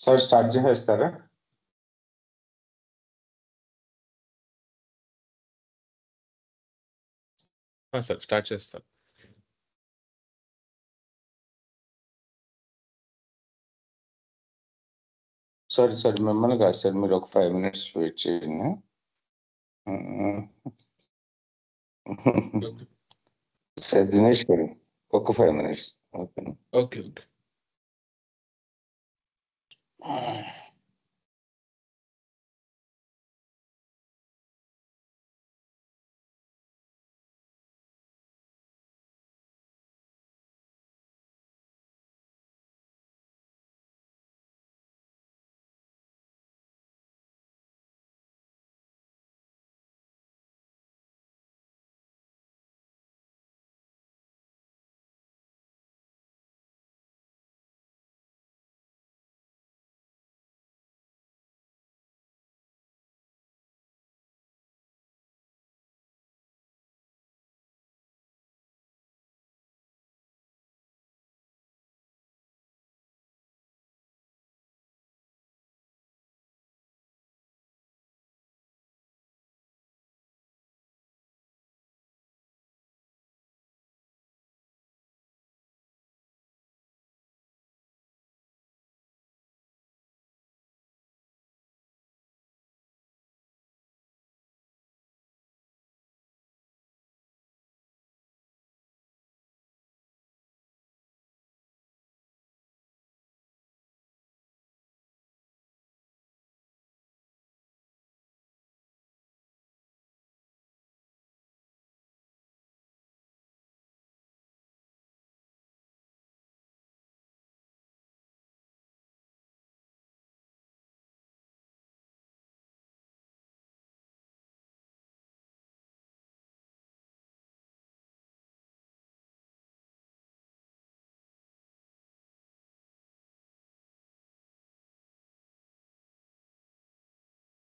Sir start చేసేస్తారా? Sir start చేస్తాను. Sir మిమ్మల్ని కాదు సార్, మీరు ఒక 5 minutes వెయిట్ చేయండి. సార్ దినేష్ గారు ఒక 5 minutes. Okay okay.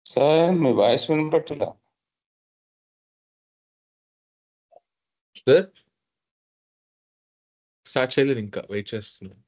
సార్ మీ వాయిస్ వినపట్టలే. సార్ స్టార్ట్ చేయలేదు, ఇంకా వెయిట్ చేస్తున్నాను.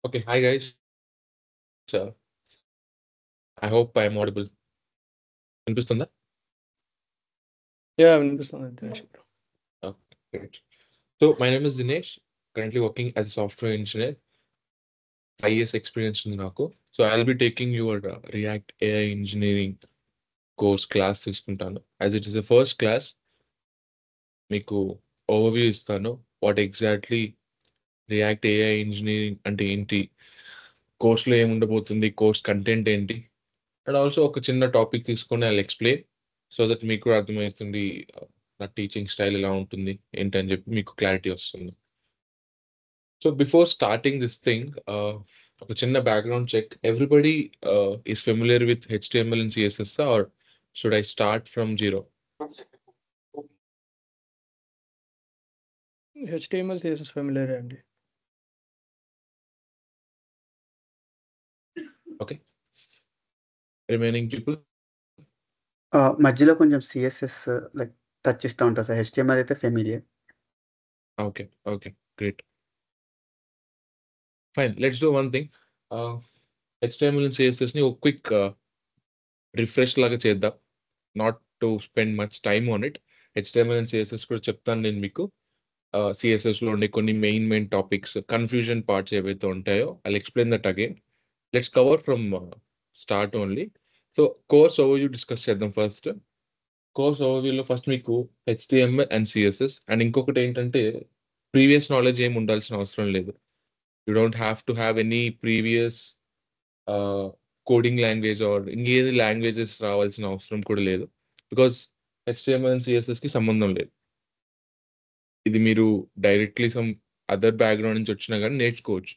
Okay, hi guys. I hope I am audible. వినిపిస్తుందా? వినిపిస్తుంది Dinesh. Okay, great. So my name is Dinesh, currently working as a software engineer. 5 years experience ఉంది నాకు. So I'll be taking your React AI engineering course class తీసుకుంటాను. As it is a first class, మీకు overview ఇస్తాను. What exactly react AI engineering అంటే ఏంటి, కోర్స్లో ఏముండబోతుంది, course content ఏంటి, and also ఒక చిన్న టాపిక్ తీసుకొని ఐ ఎక్స్ప్లెయిన్ సో దట్ మీకు కూడా అర్థమవుతుంది నా టీచింగ్ స్టైల్ ఎలా ఉంటుంది ఏంటి అని చెప్పి మీకు క్లారిటీ వస్తుంది. So before starting this thing, ఒక చిన్న background check. Everybody is familiar with HTML and CSS or should I start from zero? HTML CSS familiar అండి. Okay, remaining people. మధ్యలో కొంచెం సిఎస్ఎస్ లైక్ టచ్ ఇస్తూ ఉంటారు సార్. హెచ్టిఎంఎల్ అయితే familiar. Okay, okay, great, fine. Let's do one thing. HTML and CSS ని ఒక quick refresh లాగా చేద్దాం. Not to spend much time on it. HTML and CSS కూడా చెప్తాను నేను మీకు. సిఎస్ఎస్లో ఉండే కొన్ని మెయిన్ టాపిక్స్, కన్ఫ్యూజన్ పార్ట్స్ ఏవైతే ఉంటాయో I explain that again. Let's cover from start only. So course overview discuss చేద్దాం ఫస్ట్. కోర్స్ ఓవర్వ్యూలో ఫస్ట్ మీకు HTML అండ్ CSS, అండ్ ఇంకొకటి ఏంటంటే ప్రీవియస్ నాలెడ్జ్ ఏమి ఉండాల్సిన అవసరం లేదు. You don't have to have any previous coding language or ఇంకేది లాంగ్వేజెస్ రావాల్సిన అవసరం కూడా లేదు. బికాస్ HTML అండ్ CSSకి సంబంధం లేదు. ఇది మీరు డైరెక్ట్లీ సమ్ అదర్ బ్యాక్గ్రౌండ్ నుంచి వచ్చినా కానీ నేర్చుకోవచ్చు.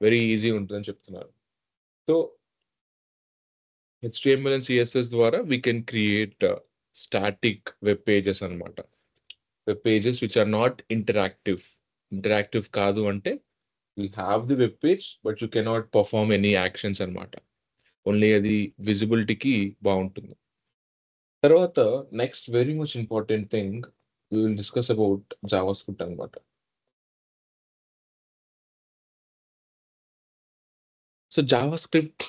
వెరీ ఈజీ ఉంటుందని చెప్తున్నారు. సో HTML అండ్ CSS ద్వారా we can create static web pages అనమాట. Web pages which are not interactive కాదు అంటే you have the web page but you cannot perform any actions అనమాట. ఓన్లీ అది విజిబిలిటీకి బాగుంటుంది. తర్వాత next very much important thing we will discuss about JavaScript అనమాట. So JavaScript,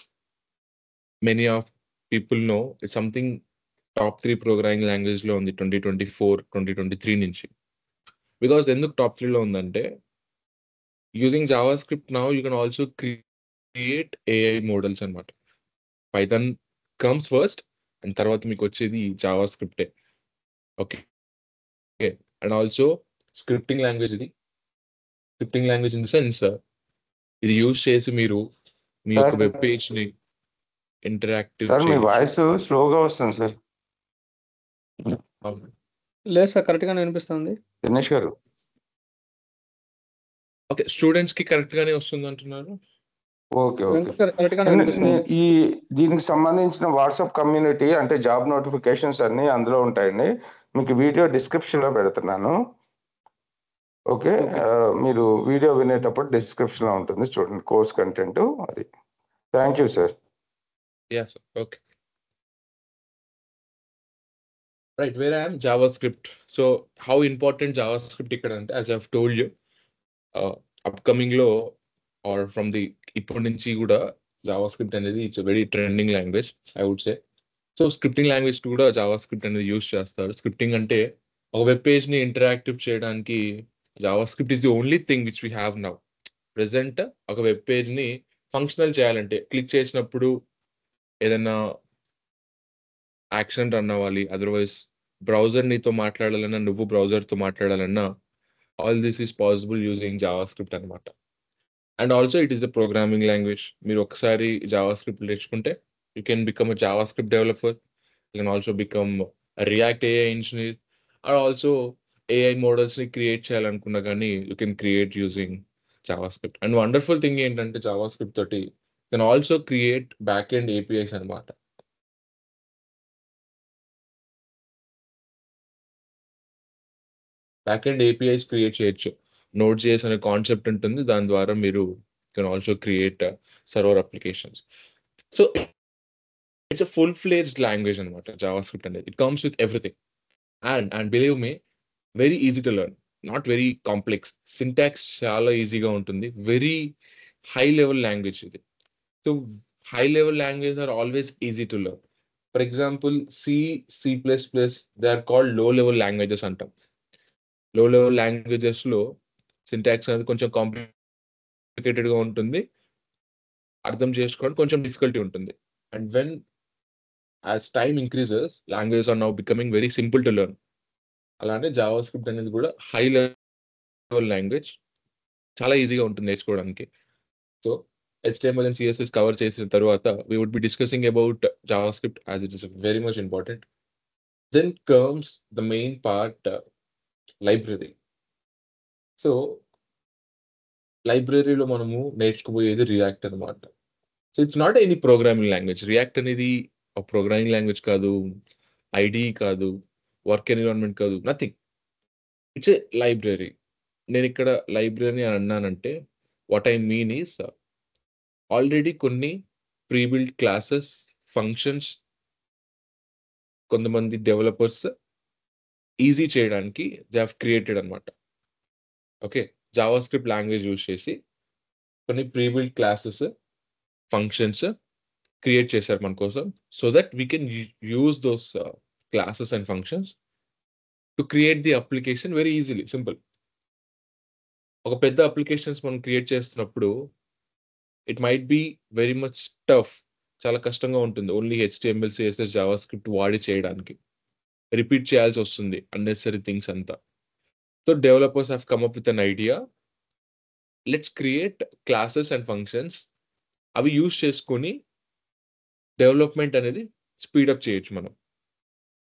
many of people know, is something top 3 programming language లో ఉంది 2023 నుంచి. Because ఎందుకు టాప్ 3 లో ఉందంటే using JavaScript now you can also create AI models అనమాట. Python comes first and తర్వాత మీకు వచ్చేది JavaScript. Okay, and also scripting language ఇది. Scripting language in the sense ఇది యూజ్ చేసి మీరు మీ యొక్క వెబ్ పేజ్ ని ఇంటరాక్టివ్ సార్ మీ వాయిస్ స్లోగా వస్తుంది సార్. లేదు సార్, కరెక్ట్ గానే వినిపిస్తుంది. దినేష్ గారు, ఓకే, స్టూడెంట్స్ కి కరెక్ట్ గానే వస్తుంది అంటున్నారు. Okay okay. కరెక్ట్ గానే వినిపిస్తుంది. ఈ దీనికి సంబంధించిన వాట్సాప్ కమ్యూనిటీ అంటే జాబ్ నోటిఫికేషన్స్ అన్ని అందులో ఉంటాయండి. మీకు వీడియో డిస్క్రిప్షన్ లో పెడుతున్నాను. ఓకే, మీరు వీడియో వినేటప్పుడు డిస్క్రిప్షన్ లో ఉంటుంది చూడండి, కోర్స్ కంటెంట్ అది. Thank you sir. Yeah, sir. Okay. Right, where I am, JavaScript. So how important JavaScript ఇక్కడ అంటే, as I've told you, upcoming లో or from the ఇప్పటి నుంచి కూడా JavaScript అనేది it's very trending language I would say. So scripting language కూడా JavaScript అనేది use చేస్తారు. స్క్రిప్టింగ్ అంటే ఒక వెబ్ పేజ్ ని ఇంటరాక్టివ్ చేయడానికి JavaScript is the only thing which we have now. Present ఒక వెబ్ పేజ్ ని ఫంక్షనల్ చేయాలంటే క్లిక్ చేసినప్పుడు ఏదైనా యాక్షన్ రన్ అవ్వాలి, అదర్వైజ్ బ్రౌజర్ నీతో మాట్లాడాలన్నా నువ్వు బ్రౌజర్తో మాట్లాడాలన్నా all this is possible using JavaScript అనమాట. And also it is a programming language. మీరు ఒకసారి JavaScript నేర్చుకుంటే you can become a JavaScript developer, you can also become React AI engineer, or also AI మోడల్స్ని క్రియేట్ చేయాలనుకున్నా కానీ you can create using JavaScript. And wonderful thing ఏంటంటే JavaScript తోటి you can also create back end APIs అనమాట. Back end APIs create చేయొచ్చు. Node.js అనే concept ఉంటుంది, దాని ద్వారా మీరు can also create server applications. So it's a full fledged language అనమాట JavaScript అనేది. It comes with everything and believe me very easy to learn, not very complex. Syntax చాలా ఈజీగా ఉంటుంది. వెరీ హై లెవెల్ లాంగ్వేజ్ ఇది. So high level language are always easy to learn. For example C++, they are called low level languages అంటాం. Low level లాంగ్వేజెస్లో syntax అనేది కొంచెం కాంప్లికేటెడ్గా ఉంటుంది, అర్థం చేసుకోవడం కొంచెం డిఫికల్టీ ఉంటుంది. And when as time increases languages are now becoming very simple to learn. అలానే JavaScript అనేది కూడా హై లెవెల్ లాంగ్వేజ్, చాలా ఈజీగా ఉంటుంది నేర్చుకోవడానికి. So HTML and CSS cover చేసిన తర్వాత we would be discussing about JavaScript as it is very much important. Then comes the main part, library. So లైబ్రరీలో మనము నేర్చుకోబోయేది రియాక్ట్ అనమాట. So it's not any programming language. React అనేది ఒక programming language కాదు, IDE కాదు, వర్క్ ఎన్విరాన్మెంట్ కాదు, nothing. It's a library. నేను ఇక్కడ లైబ్రరీ అని అన్నానంటే what I mean is already కొన్ని ప్రీ-బిల్ట్ క్లాసెస్, ఫంక్షన్స్ కొంతమంది డెవలపర్స్ ఈజీ చేయడానికి దే హావ్ క్రియేటెడ్ అనమాట. Okay, JavaScript language use చేసి కొన్ని ప్రీ-బిల్ట్ క్లాసెస్, ఫంక్షన్స్ క్రియేట్ చేశారు మన కోసం. So that we can use those classes and functions to create the application very easily, simple. ఒక పెద్ద అప్లికేషన్స్ మనం క్రియేట్ చేస్తున్నప్పుడు it might be very much tough, చాలా కష్టంగా ఉంటుంది. Only HTML, CSS, Java script వాడి చేయడానికి రిపీట్ చేయాల్సి వస్తుంది అన్నెసరీ థింగ్స్ అంతా. So developers have come up with an idea, let's create classes and functions. అవి యూజ్ చేసుకొని డెవలప్మెంట్ అనేది స్పీడప్ చేయొచ్చు మనం.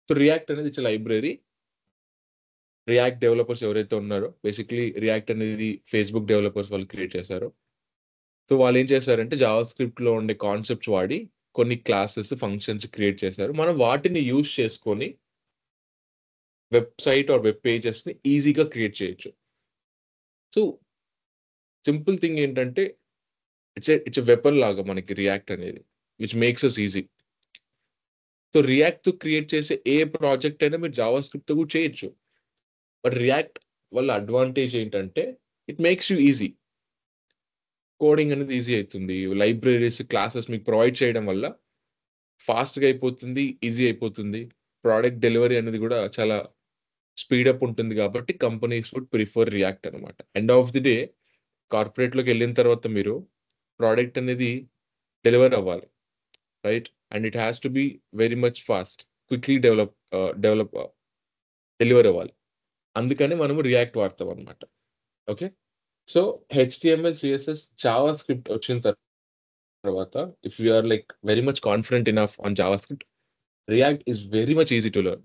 సో రియాక్ట్ అనేది ఇట్స్ లైబ్రరీ. రియాక్ట్ డెవలపర్స్ ఎవరైతే ఉన్నారో, బేసిక్లీ రియాక్ట్ అనేది ఫేస్బుక్ డెవలపర్స్ వాళ్ళు క్రియేట్ చేశారు. సో వాళ్ళు ఏం చేశారంటే జావా స్క్రిప్ట్లో ఉండే కాన్సెప్ట్స్ వాడి కొన్ని క్లాసెస్, ఫంక్షన్స్ క్రియేట్ చేశారు. మనం వాటిని యూజ్ చేసుకొని వెబ్సైట్ ఆర్ వెబ్ పేజెస్ని ఈజీగా క్రియేట్ చేయొచ్చు. సో సింపుల్ థింగ్ ఏంటంటే ఇట్స్ ఎ వెపన్ లాగా మనకి రియాక్ట్ అనేది, which makes us easy. So రియాక్ట్తో క్రియేట్ చేసే ఏ ప్రాజెక్ట్ అయినా మీరు జావా స్క్రిప్ట్తో కూడా చేయొచ్చు. బట్ రియాక్ట్ వల్ల అడ్వాంటేజ్ ఏంటంటే it makes you easy. Coding అనేది ఈజీ అవుతుంది. లైబ్రరీస్, క్లాసెస్ మీకు ప్రొవైడ్ చేయడం వల్ల ఫాస్ట్గా అయిపోతుంది, ఈజీ అయిపోతుంది. ప్రోడక్ట్ డెలివరీ అనేది కూడా చాలా స్పీడప్ ఉంటుంది. కాబట్టి కంపెనీస్ వుడ్ ప్రిఫర్ రియాక్ట్ అనమాట. ఎండ్ ఆఫ్ ది డే కార్పొరేట్లోకి వెళ్ళిన తర్వాత మీరు ప్రోడక్ట్ అనేది డెలివర్ అవ్వాలి, right? And it has to be very much fast, quickly deliver అవ్వాలి. అందుకని మనము రియాక్ట్ వాడతాం అనమాట. Okay, so HTML, CSS, JavaScript వచ్చిన తర్వాత if you are like very much confident enough on JavaScript, React is very much easy to learn.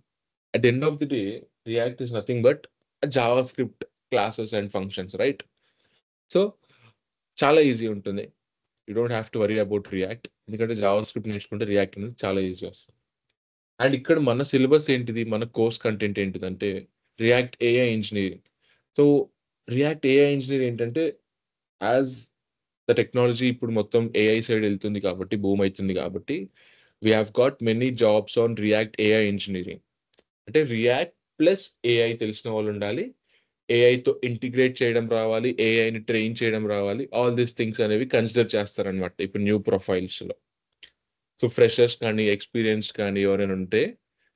At the end of the day react is nothing but Java script classes and functions, right? So చాలా easy ఉంటుంది. You don't have to worry about react, ఎందుకంటే Java script నేర్చుకుంటే react అనేది చాలా easy వస్తుంది. And ఇక్కడ మన syllabus ఏంటిది, మన కోర్స్ కంటెంట్ ఏంటిదంటే react AI engineering. So react AI engineering ఏంటంటే, యాజ్ ద టెక్నాలజీ ఇప్పుడు మొత్తం AI సైడ్ వెళ్తుంది కాబట్టి, బూమ్ అవుతుంది కాబట్టి, we have got many jobs on react AI engineering. అంటే రియాక్ట్ ప్లస్ AI తెలిసిన వాళ్ళు ఉండాలి, ఏఐతో ఇంటిగ్రేట్ చేయడం రావాలి, ఏఐని ట్రైన్ చేయడం రావాలి. ఆల్ దీస్ థింగ్స్ అనేవి కన్సిడర్ చేస్తారనమాట ఇప్పుడు న్యూ ప్రొఫైల్స్లో. సో ఫ్రెషర్స్ కానీ, ఎక్స్పీరియన్స్ కానీ ఎవరైనా ఉంటే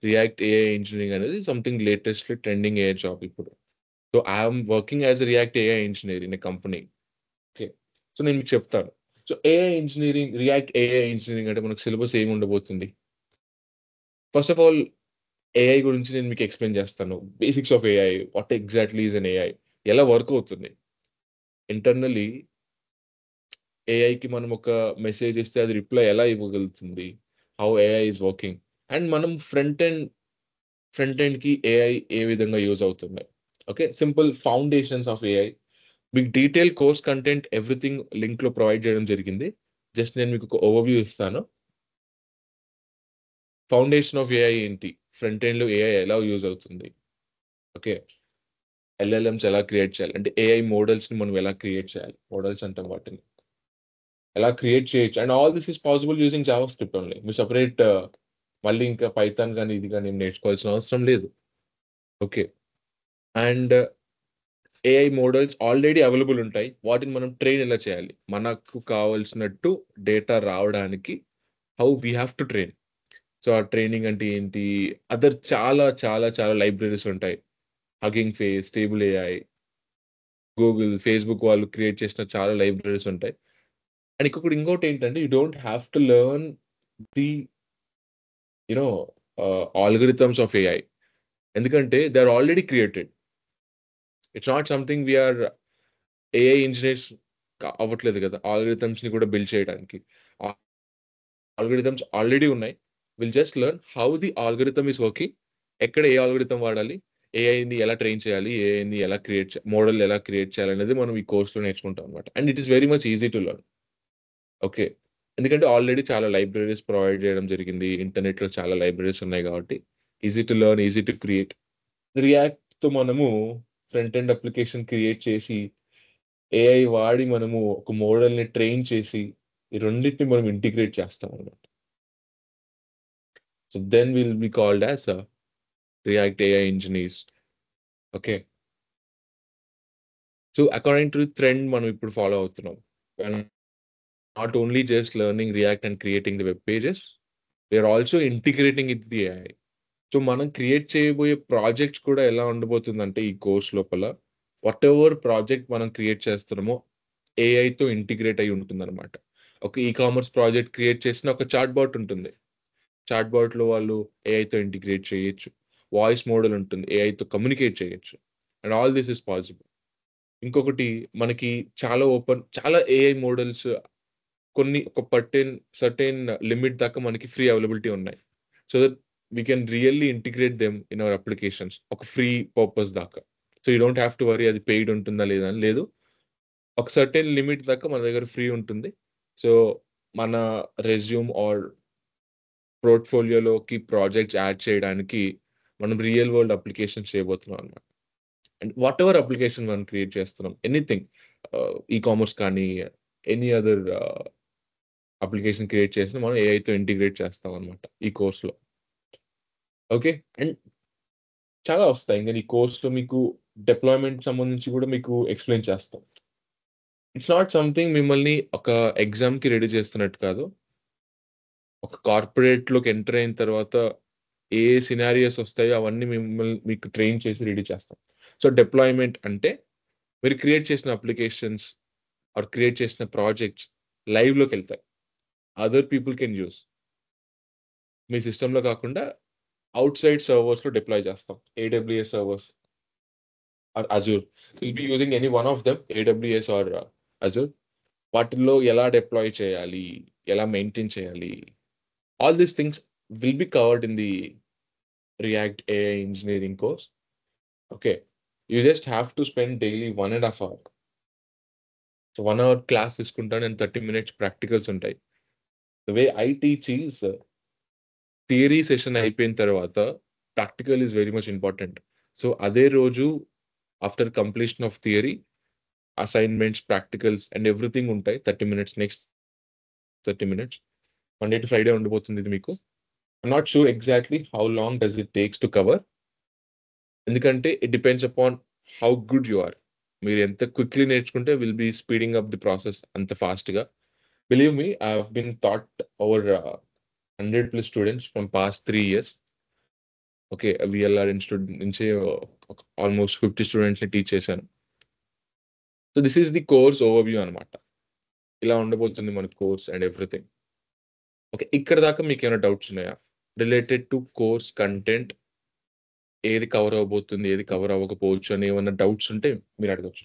రియాక్ట్ AI ఇంజనీరింగ్ అనేది సంథింగ్ లేటెస్ట్లీ ట్రెండింగ్ AI జాబ్ ఇప్పుడు. So I'm working as react AI engineer in a company. Okay, so నేను మీకు చెప్తాను. So AI engineering, react AI engineering అంటే మనకు సిలబస్ ఏమి ఉండబోతుంది? ఫస్ట్ ఆఫ్ ఆల్ AI గురించి నేను మీకు ఎక్స్ప్లెయిన్ చేస్తాను. Basics of AI, what exactly is an AI, ఎలా వర్క్ అవుతుంది ఇంటర్నల్లీ. ఏఐకి మనం ఒక మెసేజ్ ఇస్తే అది రిప్లై ఎలా ఇవ్వగలుగుతుంది, how AI is working. And మనం ఫ్రంట్ ఎండ్కి AI ఏ విధంగా యూజ్ అవుతుంది. Okay, simple foundations of AI. మీకు డీటెయిల్ కోర్స్ కంటెంట్ ఎవ్రీథింగ్ లింక్లో ప్రొవైడ్ చేయడం జరిగింది. జస్ట్ నేను మీకు ఒక ఓవర్వ్యూ ఇస్తాను. ఫౌండేషన్ ఆఫ్ AI ఏంటి, ఫ్రంట్ ఎండ్లో AI ఎలా యూజ్ అవుతుంది, ఓకే, LLMs ఎలా క్రియేట్ చేయాలి, అంటే AI మోడల్స్ని మనం ఎలా క్రియేట్ చేయాలి, మోడల్స్ అంటాం వాటిని ఎలా క్రియేట్ చేయొచ్చు. And all this is possible using Java script only. మీరు సపరేట్ మళ్ళీ ఇంకా పైథాన్ కానీ ఇది కానీ నేర్చుకోవాల్సిన అవసరం లేదు. Okay, and AI models already available ఉంటాయి, వాటిని మనం ట్రైన్ ఎలా చేయాలి, మనకు కావాల్సినట్టు డేటా రావడానికి how we have to train. So ఆ ట్రైనింగ్ అంటే ఏంటి, అదర్ చాలా చాలా చాలా లైబ్రరీస్ ఉంటాయి. Hugging face, stable AI, Google, Facebook వాళ్ళు క్రియేట్ చేసిన చాలా లైబ్రరీస్ ఉంటాయి. అండ్ ఇంకోటి ఏంటంటే you don't have to learn the you know algorithms of AI, ఎందుకంటే they are already created. It's not something we're AI engineers అవ్వట్లేదు కదా ఆల్గరిథమ్స్ని కూడా బిల్డ్ చేయడానికి. ఆల్గరిథమ్స్ ఆల్రెడీ ఉన్నాయి. Will just learn how the algorithm is working, ఎక్కడ ఏ algorithm వాడాలి, ఏఐని ఎలా ట్రైన్ చేయాలి, ఏఐని ఎలా క్రియేట్ మోడల్ ఎలా క్రియేట్ చేయాలి అనేది మనం ఈ కోర్స్లో నేర్చుకుంటాం అనమాట. And it is very much easy to learn. Okay, ఎందుకంటే ఆల్రెడీ చాలా లైబ్రరీస్ ప్రొవైడ్ చేయడం జరిగింది, ఇంటర్నెట్లో చాలా లైబ్రరీస్ ఉన్నాయి కాబట్టి easy to learn, easy to create. రియాక్ట్తో మనము ఫ్రంట్ ఎండ్ అప్లికేషన్ క్రియేట్ చేసి AI వాడి మనము ఒక మోడల్ని ట్రైన్ చేసి ఈ రెండింటిని మనం ఇంటిగ్రేట్ చేస్తాం అనమాట. So then will be called as React AI engineers. Okay, so according to the trend మనం ఇప్పుడు ఫాలో అవుతున్నాం. Not only just learning React and creating the web pages, we're also integrating it the AI. So మనం create చేయబోయే projects కూడా ఎలా ఉండబోతుందంటే ఈ course లోపల వాట్ ఎవర్ ప్రాజెక్ట్ మనం క్రియేట్ చేస్తున్నామో ఏఐతో ఇంటిగ్రేట్ అయి ఉంటుంది అనమాట. ఒక కామర్స్ ప్రాజెక్ట్ క్రియేట్ చేసిన ఒక చాట్ బాట్ ఉంటుంది. చాట్ బాట్లో వాళ్ళు ఏఐతో ఇంటిగ్రేట్ చేయొచ్చు. వాయిస్ మోడల్ ఉంటుంది, ఏఐతో కమ్యూనికేట్ చేయొచ్చు. And all this is possible. ఇంకొకటి మనకి చాలా ఏఐ మోడల్స్ కొన్ని ఒక సర్టెన్ లిమిట్ దాకా మనకి ఫ్రీ అవైలబిలిటీ ఉన్నాయి. So that we can really integrate them in our applications ఒక ఫ్రీ పర్పస్ దాకా. So you don't have to worry అది పెయిడ్ ఉంటుందా లేదా అని. లేదు, ఒక సర్టెన్ లిమిట్ దాకా మన దగ్గర ఫ్రీ ఉంటుంది. సో మన రెజ్యూమ్ ఆర్ పోర్ట్ఫోలియోలోకి ప్రాజెక్ట్స్ యాడ్ చేయడానికి మనం రియల్ వరల్డ్ అప్లికేషన్ చేయబోతున్నాం అనమాట. అండ్ వాట్ ఎవర్ అప్లికేషన్ మనం క్రియేట్ చేస్తున్నాం, ఎనీథింగ్, కామర్స్ కానీ ఎనీ అదర్ అప్లికేషన్ క్రియేట్ చేసిన మనం ఏఐతో ఇంటిగ్రేట్ చేస్తాం అనమాట ఈ కోర్స్లో. ఓకే, అండ్ చాలా వస్తాయి. ఇంకా ఈ కోర్స్లో మీకు డిప్లాయ్మెంట్ సంబంధించి కూడా మీకు ఎక్స్ప్లెయిన్ చేస్తాం. ఇట్స్ నాట్ సంథింగ్ మిమ్మల్ని ఒక ఎగ్జామ్కి రెడీ చేస్తున్నట్టు కాదు. ఒక కార్పొరేట్లోకి ఎంటర్ అయిన తర్వాత ఏ సినారియోస్ వస్తాయో అవన్నీ మీకు ట్రైన్ చేసి రెడీ చేస్తాం. సో డిప్లాయ్మెంట్ అంటే మీరు క్రియేట్ చేసిన అప్లికేషన్స్ ఆర్ క్రియేట్ చేసిన ప్రాజెక్ట్స్ లైవ్లోకి వెళ్తాయి. Other people can use. మీ సిస్టంలో కాకుండా అవుట్ సైడ్ సర్వర్స్లో డిప్లాయ్ చేస్తాం. AWS servers or Azure. Will be using any one of them, AWS or Azure. వాటిల్లో ఎలా డిప్లాయ్ చేయాలి, ఎలా మెయింటైన్ చేయాలి, all these things will be covered in the React AI engineering course. Okay, you just have to spend daily 1.5 hour. So 1 hour class తీసుకుంటాను and 30 minutes practicals ఉంటాయి. The way I teach is theory session అయిపోయిన తర్వాత practical is very much important. So అదే రోజు after completion of theory assignments, practicals and everything ఉంటాయి. 30 minutes, next 30 minutes, Monday to Friday ఉండిపోతుంది ఇది మీకు. I'm not sure exactly how long does it takes to cover, ఎందుకంటే it depends upon how good you are. మీరు ఎంత quickly నేర్చుకుంటే will be speeding up the process అంత ఫాస్ట్గా. Believe me, I have been thought over 100+ students from past 3 years. Okay, VLR institute నుంచి almost 50 స్టూడెంట్స్ని teach చేశాను. So this is the course overview అనమాట. ఇలా ఉండబోతుంది మన కోర్స్ అండ్ ఎవ్రీథింగ్. ఓకే, ఇక్కడ దాకా మీకు ఏమైనా డౌట్స్ ఉన్నాయా రిలేటెడ్ టు కోర్స్ కంటెంట్? ఏది కవర్ అవ్వబోతుంది, ఏది కవర్ అవ్వకపోవచ్చు అని ఏమైనా డౌట్స్ ఉంటే మీరు అడగచ్చు.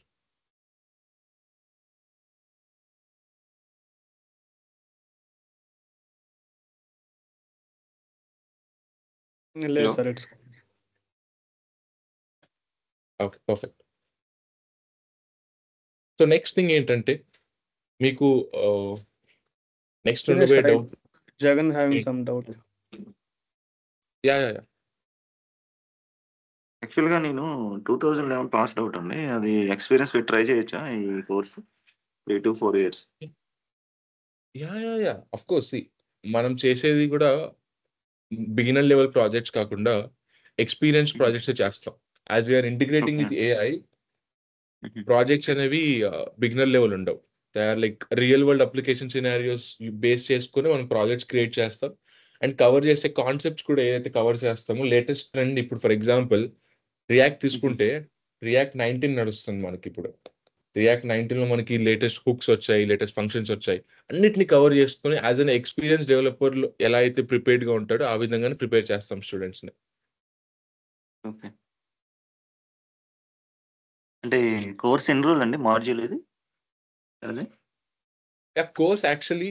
లేదు sir, it's okay, perfect. So next thing ఏంటంటే మీకు నెక్స్ట్ ఉండబోయే doubt. Jagan having some doubt. Yeah. యాక్చువల్గా నేను 2011 పాస్డ్ అవుట్ అండి. అది ఎక్స్పీరియన్స్ పెట్టి ట్రై చేయొచ్చా ఈ course 3 to 4 years? Yeah of course. మనం చేసేది కూడా బిగినర్ లెవెల్ ప్రాజెక్ట్స్ కాకుండా ఎక్స్పీరియన్స్ ప్రాజెక్ట్స్ చేస్తాం. As we're integrating with AI, projects అనేవి బిగినర్ లెవెల్ ఉండవు. They are like real world application scenarios base చేసుకుని మనం ప్రాజెక్ట్స్ క్రియేట్ చేస్తాం. అండ్ కవర్ చేసే కాన్సెప్ట్స్ కూడా ఏదైతే కవర్ చేస్తామో లేటెస్ట్ ట్రెండ్. ఇప్పుడు ఫర్ ఎగ్జాంపుల్ రియాక్ట్ తీసుకుంటే రియాక్ట్ 19 నడుస్తుంది మనకి ఇప్పుడు. రియాక్ట్ 19లో మనకి లేటెస్ట్ హుక్స్ వచ్చాయి, లేటెస్ట్ ఫంక్షన్స్ వచ్చాయి. అన్నిటిని కవర్ చేసుకుని యాజ్ అన్ ఎక్స్పీరియన్స్ డెవలపర్ ఎలా అయితే ప్రిపేర్డ్గా ఉంటాడో ఆ విధంగానే ప్రిపేర్ చేస్తాం స్టూడెంట్స్ని. ఓకే, అంటే కోర్స్ ఎన్ని రోజులు అండి, మాడ్యూల్ ఇది? అదే course actually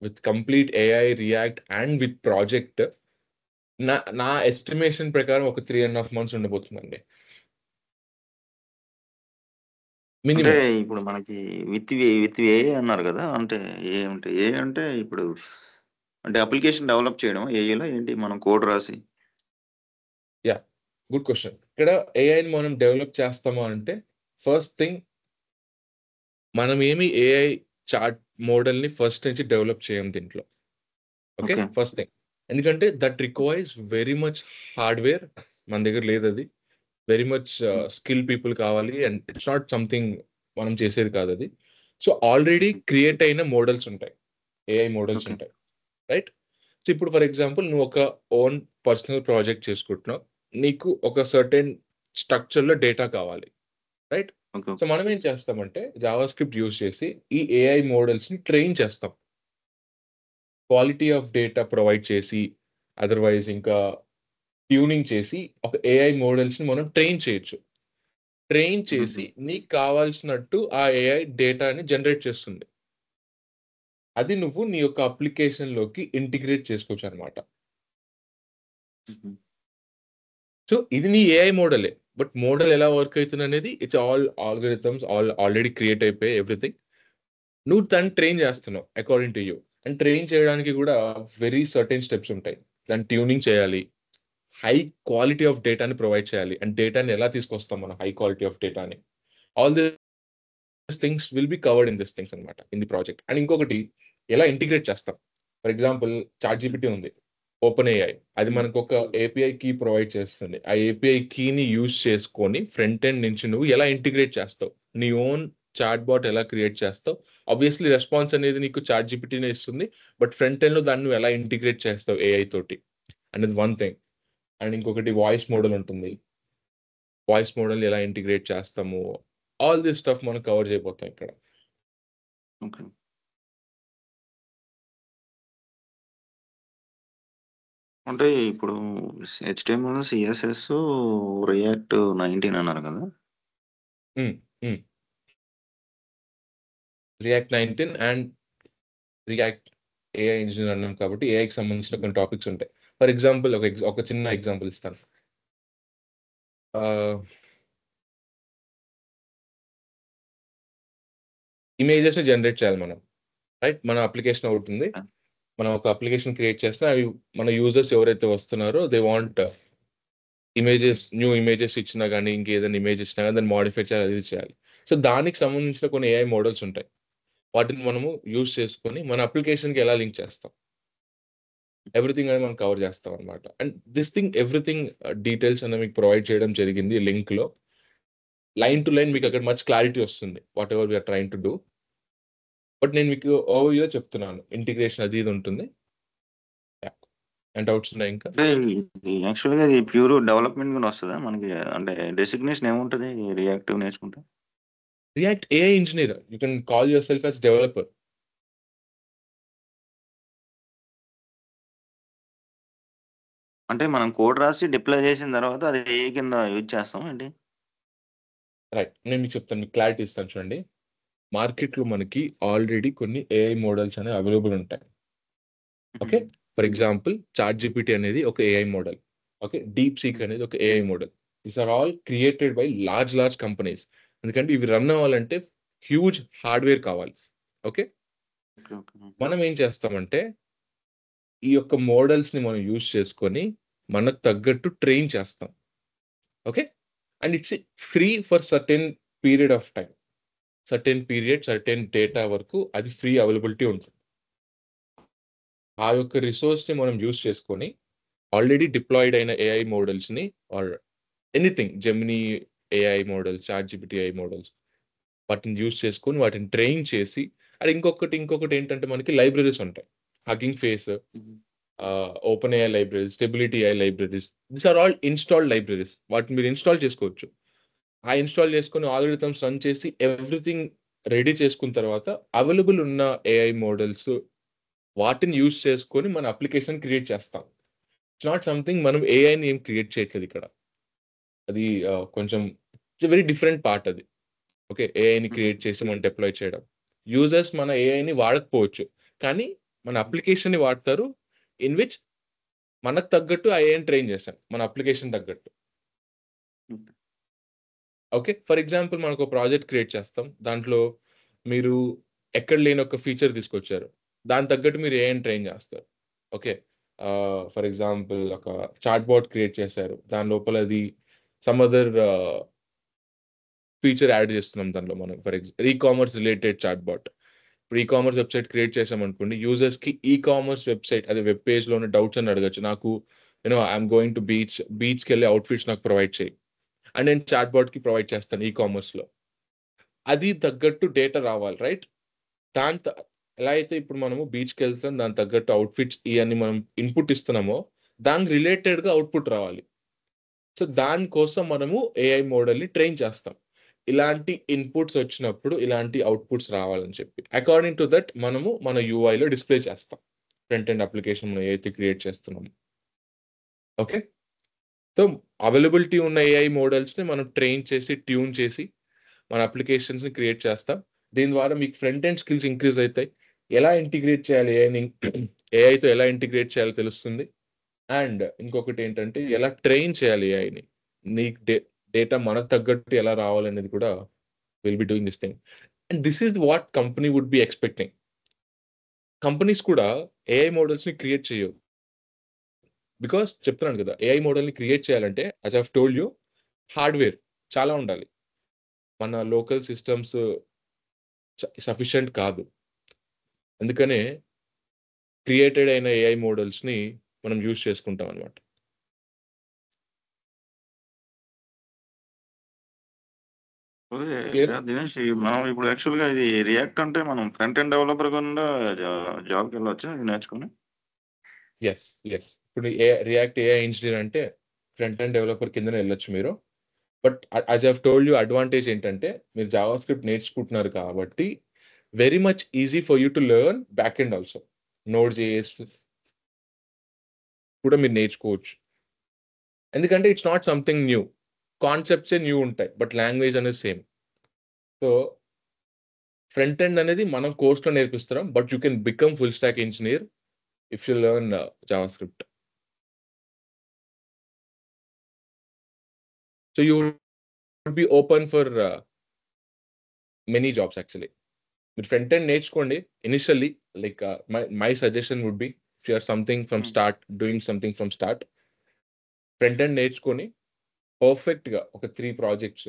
with complete AI, react and with project నా ఎస్టిమేషన్ ప్రకారం ఒక 3.5 months ఉండబోతుందండి అంటే మినిమం. ఇప్పుడు మనకి విత్ ఏ అన్నారు కదా, అంటే ఏ అంటే ఇప్పుడు అంటే అప్లికేషన్ డెవలప్ చేయడం ఏలో ఏంటి, మనం కోడ్ రాసి? Yeah, good question. ఇక్కడ ఏఐని మనం డెవలప్ చేస్తామా అంటే ఫస్ట్ థింగ్ మనం ఏమి AI చాట్ మోడల్ని ఫస్ట్ నుంచి డెవలప్ చేయం దీంట్లో. Okay, okay first thing. ఎందుకంటే that requires very much hardware, మన దగ్గర లేదు అది. వెరీ మచ్ స్కిల్ పీపుల్ కావాలి, అండ్ ఇట్స్ నాట్ సంథింగ్ మనం చేసేది కాదు అది. సో ఆల్రెడీ క్రియేట్ అయిన మోడల్స్ ఉంటాయి, ఏఐ మోడల్స్ ఓకే ఉంటాయి, రైట్? సో ఇప్పుడు ఫర్ ఎగ్జాంపుల్ నువ్వు ఒక ఓన్ పర్సనల్ ప్రాజెక్ట్ చేసుకుంటున్నావు, నీకు ఒక సర్టెన్ స్ట్రక్చర్లో డేటా కావాలి, రైట్? ఓకే సో మనం ఏం చేస్తామంటే జావా స్క్రిప్ట్ యూజ్ చేసి ఈ ఏఐ మోడల్స్ని ట్రైన్ చేస్తాం, క్వాలిటీ ఆఫ్ డేటా ప్రొవైడ్ చేసి, అదర్వైజ్ ఇంకా ట్యూనింగ్ చేసి ఒక ఏఐ మోడల్స్ని మనం ట్రైన్ చేయొచ్చు. ట్రైన్ చేసి నీకు కావాల్సినట్టు ఆ ఏఐ డేటాని జనరేట్ చేస్తుంది. అది నువ్వు నీ యొక్క అప్లికేషన్లోకి ఇంటిగ్రేట్ చేసుకోవచ్చు అనమాట. సో ఇది నీ ఏఐ మోడలే, బట్ మోడల్ ఎలా వర్క్ అవుతుంది అనేది it's all algorithms already create అయిపోయి ఎవ్రీథింగ్. నువ్వు దాన్ని ట్రైన్ చేస్తున్నావు according to you. And train చేయడానికి కూడా వెరీ సర్టెన్ స్టెప్స్ ఉంటాయి. దాన్ని ట్యూనింగ్ చేయాలి, హై క్వాలిటీ ఆఫ్ డేటాని ప్రొవైడ్ చేయాలి, అండ్ డేటాని ఎలా తీసుకొస్తాం మనం హై క్వాలిటీ ఆఫ్ డేటాని. All this things will be covered in this things అనమాట, ఇన్ ది ప్రాజెక్ట్. అండ్ ఇంకొకటి ఎలా ఇంటిగ్రేట్ చేస్తాం. ఫర్ ఎగ్జాంపుల్ చాట్ జీపీటీ ఉంది, ఓపెన్ ఏఐ, అది మనకు ఒక ఏపీఐ కీ ప్రొవైడ్ చేస్తుంది. ఆ ఏపీఐ కీని యూజ్ చేసుకొని ఫ్రంట్ ఎండ్ నుంచి నువ్వు ఎలా ఇంటిగ్రేట్ చేస్తావు, నీ ఓన్ చాట్ బాట్ ఎలా క్రియేట్ చేస్తావు. ఆబ్వియస్లీ రెస్పాన్స్ అనేది నీకు చాట్ జీపీటీనే ఇస్తుంది, బట్ ఫ్రంట్ ఎండ్ లో దాన్ని నువ్వు ఎలా ఇంటిగ్రేట్ చేస్తావు ఏఐ తోటి అనేది వన్ థింగ్. అండ్ ఇంకొకటి వాయిస్ మోడల్ ఉంటుంది, వాయిస్ మోడల్ ఎలా ఇంటిగ్రేట్ చేస్తాము, ఆల్ దిస్ స్టఫ్ మనం కవర్ చేయబోతాం ఇక్కడ. ఓకే అంటే ఇప్పుడు HTML, CSS, React 19 అన్నారు కదా. React 19 and react AI engineer అన్నాం కాబట్టి ఏఐకి సంబంధించిన కొన్ని టాపిక్స్ ఉంటాయి. ఫర్ ఎగ్జాంపుల్ ఒక చిన్న ఎగ్జాంపుల్ ఇస్తాను. ఇమేజెస్ జనరేట్ చేయాలి మనం, రైట్? మన అప్లికేషన్ అవుతుంది, మనం ఒక అప్లికేషన్ క్రియేట్ చేస్తే అవి మన యూజర్స్ ఎవరైతే వస్తున్నారో they want images, new images ఇచ్చినా కానీ ఇంకేదైనా ఇమేజ్ ఇచ్చినా కానీ దాన్ని మాడిఫై చేయాలి, అది చేయాలి. సో దానికి సంబంధించిన కొన్ని ఏఐ మోడల్స్ ఉంటాయి, వాటిని మనము యూజ్ చేసుకొని మన అప్లికేషన్కి ఎలా లింక్ చేస్తాం, ఎవ్రీథింగ్ అనేది మనం కవర్ చేస్తాం అనమాట. And this thing everything details అనేది మీకు ప్రొవైడ్ చేయడం జరిగింది లింక్లో. లైన్ టు లైన్ మీకు అక్కడ మచ్ క్లారిటీ వస్తుంది whatever we're trying to do. But నేను మీకు ఓవర్వ్యూలో చెప్తున్నాను, ఇంటిగ్రేషన్ అది ఇది ఉంటుంది. అండ్ డౌట్స్ ఉన్నాయి ఇంకా? అంటే యాక్చువల్గా ఇది ప్యూర్ డెవలప్మెంట్ కూడా వస్తుందా మనకి? అంటే డెసిగ్నేషన్ ఏముంటుంది రియాక్టివ్ నేర్చుకుంటే? React AI engineer, you can call your self as developer. అంటే మనం కోడ్ రాసి డిప్లాయ్ చేసిన తర్వాత అది ఏ కింద యూజ్ చేస్తాం ఏంటి? రైట్, నేను మీకు చెప్తాను, మీకు క్లారిటీ ఇస్తాను. చూడండి, మార్కెట్లో మనకి ఆల్రెడీ కొన్ని ఏఐ మోడల్స్ అనేవి అవైలబుల్ ఉంటాయి. Okay, for example ChatGPT అనేది ఒక AI model, okay, DeepSeek అనేది ఒక AI model. These are all created by large companies. ఎందుకంటే ఇవి రన్ అవ్వాలంటే హ్యూజ్ హార్డ్వేర్ కావాలి. ఓకే, మనం ఏం చేస్తామంటే ఈ యొక్క మోడల్స్ని మనం యూజ్ చేసుకొని మనకు తగ్గట్టు ట్రైన్ చేస్తాం. Okay, and it's free for certain period of time, certain data వరకు అది ఫ్రీ అవైలబిలిటీ ఉంటుంది. ఆ యొక్క రిసోర్స్ని మనం యూజ్ చేసుకొని ఆల్రెడీ డిప్లాయిడ్ అయిన ఏఐ మోడల్స్ని or anything, Gemini AI models, ChatGPT AI models, వాటిని యూజ్ చేసుకొని వాటిని ట్రైన్ చేసి, అది ఇంకొకటి ఏంటంటే మనకి లైబ్రరీస్ ఉంటాయి, Hugging Face, OpenAI libraries, Stability AI libraries. This are all installed libraries. వాటిని మీరు ఇన్స్టాల్ చేసుకోవచ్చు. ఆ ఇన్స్టాల్ చేసుకొని ఆల్గరిథమ్స్ రన్ చేసి ఎవ్రీథింగ్ రెడీ చేసుకున్న తర్వాత అవైలబుల్ ఉన్న ఏఐ మోడల్స్ వాటిని యూజ్ చేసుకొని మన అప్లికేషన్ క్రియేట్ చేస్తాం. ఇట్స్ నాట్ సంథింగ్ మనం ఏఐని ఏం క్రియేట్ చేయట్లేదు ఇక్కడ. అది కొంచెం ఇట్స్ వెరీ డిఫరెంట్ పార్ట్ అది. ఓకే, ఏఐని క్రియేట్ చేసి మనం డిప్లాయ్ చేయడం. యూజర్స్ మన ఏఐని వాడకపోవచ్చు, కానీ మన అప్లికేషన్ని వాడతారు, ఇన్ విచ్ మనకు తగ్గట్టు ఆ ఏఐని ట్రైన్ చేస్తాం, మన అప్లికేషన్ తగ్గట్టు. ఓకే, ఫర్ ఎగ్జాంపుల్ మనకు ఒక ప్రాజెక్ట్ క్రియేట్ చేస్తాం, దాంట్లో మీరు ఎక్కడ లేని ఒక ఫీచర్ తీసుకొచ్చారు, దాని తగ్గట్టు మీరు ఏఐని ట్రైన్ చేస్తారు. ఓకే, ఫర్ ఎగ్జాంపుల్ ఒక చాట్ బాట్ క్రియేట్ చేశారు, దాని లోపల అది సమ్ అదర్ ఫీచర్ యాడ్ చేస్తున్నాం దాంట్లో మనం, for example ecommerce related chatbot. ఇప్పుడు ఈ-కామర్స్ వెబ్సైట్ క్రియేట్ చేసామనుకోండి, యూజర్స్‌కి ఈ-కామర్స్ వెబ్సైట్ అదే వెబ్ పేజ్‌లోని డౌట్స్ అని అడగొచ్చు. నాకు ఐయామ్ గోయింగ్ టు బీచ్‌కెళ్ళే అవుట్‌ఫిట్స్ నాకు ప్రొవైడ్ చేయి. అండ్ నేను చాట్ బాట్‌కి ప్రొవైడ్ చేస్తాను ఈ-కామర్స్‌లో. అది తగ్గట్టు డేటా రావాలి, రైట్? దాని త ఎలా అయితే ఇప్పుడు మనము బీచ్‌కెళ్తాం, దానికి తగ్గట్టు అవుట్‌ఫిట్స్ ఇయన్నీ మనం ఇన్‌పుట్ ఇస్తున్నామో, దానికి రిలేటెడ్‌గా అవుట్‌పుట్ రావాలి. సో, దానికోసం మనము ఏఐ మోడల్‌ని ట్రైన్ చేస్తాం. ఇలాంటి ఇన్‌పుట్స్ వచ్చినప్పుడు ఇలాంటి అవుట్‌పుట్స్ రావాలని చెప్పి. అకార్డింగ్ టు దట్ మనము మన యూఐలో డిస్‌ప్లే చేస్తాం. ఫ్రంట్ ఎండ్ అప్లికేషన్ మనం ఏదైతే క్రియేట్ చేస్తున్నామో. ఓకే. సో, అవైలబిలిటీ ఉన్న ఏఐ మోడల్స్‌ని మనం ట్రైన్ చేసి, ట్యూన్ చేసి, మన అప్లికేషన్స్‌ని క్రియేట్ చేస్తాం. దీని ద్వారా మీకు ఫ్రంట్ ఎండ్ స్కిల్స్ ఇంక్రీజ్ అయితాయి. ఎలా ఇంటిగ్రేట్ చేయాలి ఏఐని ఏఐతో ఎలా ఇంటిగ్రేట్ చేయాలో తెలుస్తుంది. అండ్ ఇంకొకటేంటంటే ఎలా ట్రైన్ చేయాలి ఏఐని. నీకు డేటా మనకు తగ్గట్టు ఎలా రావాలనేది కూడా will be doing this thing. And this is what company would be expecting. Companies కూడా ఏఐ మోడల్స్‌ని క్రియేట్ చేయవు. బికాజ్ చెప్తున్నాను కదా! ఏఐ మోడల్‌ని క్రియేట్ చేయాలంటే as I have told you hardware చాలా ఉండాలి. మన లోకల్ సిస్టమ్స్ సఫిషియంట్ కాదు. అందుకనే క్రియేటెడ్ అయిన ఏఐ మోడల్స్‌ని మనం యూజ్ చేసుకుంటాం అన్నమాట. ఓకే. క్లియర్? దినేష్ మనం ఇప్పుడు యాక్చువల్‌గా ఇది రియాక్ట్ అంటే మనం ఫ్రంట్ ఎండ్ డెవలపర్ గుండా జాబ్‌కెళ్ళొచ్చా ఇది నేర్చుకొని? యెస్. ఇప్పుడు రియాక్ట్ ఏఐ ఇంజినీర్ అంటే ఫ్రంట్ ఎండ్ డెవలపర్ కిందనే ఎళ్ళొచ్చు మీరు. But as I have told you advantage ఏంటంటే మీరు జావా స్క్రిప్ట్ నేర్చుకుంటున్నారు కాబట్టి very much easy for you to learn back end also. Node JS కూడా మీరు నేర్చుకోవచ్చు. ఎందుకంటే ఇట్స్ నాట్ సంథింగ్ న్యూ. కాన్సెప్ట్సే న్యూ ఉంటాయి. బట్ లాంగ్వేజ్ అనేది సేమ్. సో, ఫ్రంట్ ఎండ్ అనేది మనం కోర్స్‌లో నేర్పిస్తున్నాం. But you can become full stack engineer if you learn JavaScript. So, you would be open for many jobs actually. మీరు front end నేర్చుకోండి initially like my suggestion would be if you are something from doing something from start front end నేర్చుకొని పర్ఫెక్ట్‌గా ఒక 3 projects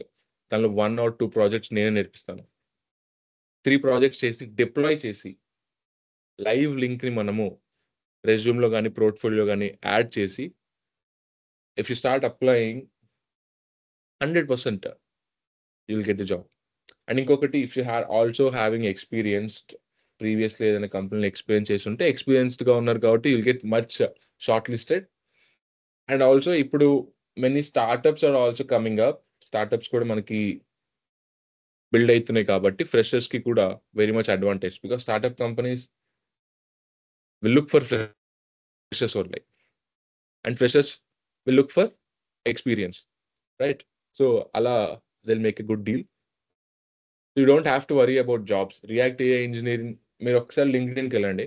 దానిలో 1 are 2 projects నేనే నేర్పిస్తాను. 3 projects చేసి deploy చేసి లైవ్ లింక్‌ని మనము రెజ్యూమ్‌లో గాని, పోర్ట్‌ఫోలియో గాని యాడ్ చేసి if you start applying 100% you will get the job. And ఇంకొకటి if you also having experienced previously ఏదైనా కంపెనీలో ఎక్స్‌పీరియన్స్ చేసుంటే ఎక్స్‌పీరియన్స్డ్‌గా ఉన్నారు కాబట్టి you will get much shortlisted. And ఆల్సో ఇప్పుడు many startups are also coming up. Startups కూడా మనకి బిల్డ్ అయితున్నాయి కాబట్టి ఫ్రెషర్స్‌కి కూడా very much advantage. Because startup companies will look for freshers only. And freshers will look for experience. Right? So, అలా they'll make a good deal. You don't have to worry about jobs. React AI engineering మీరు ఒకసారి లింక్డ్ఇన్‌కెళ్ళండి.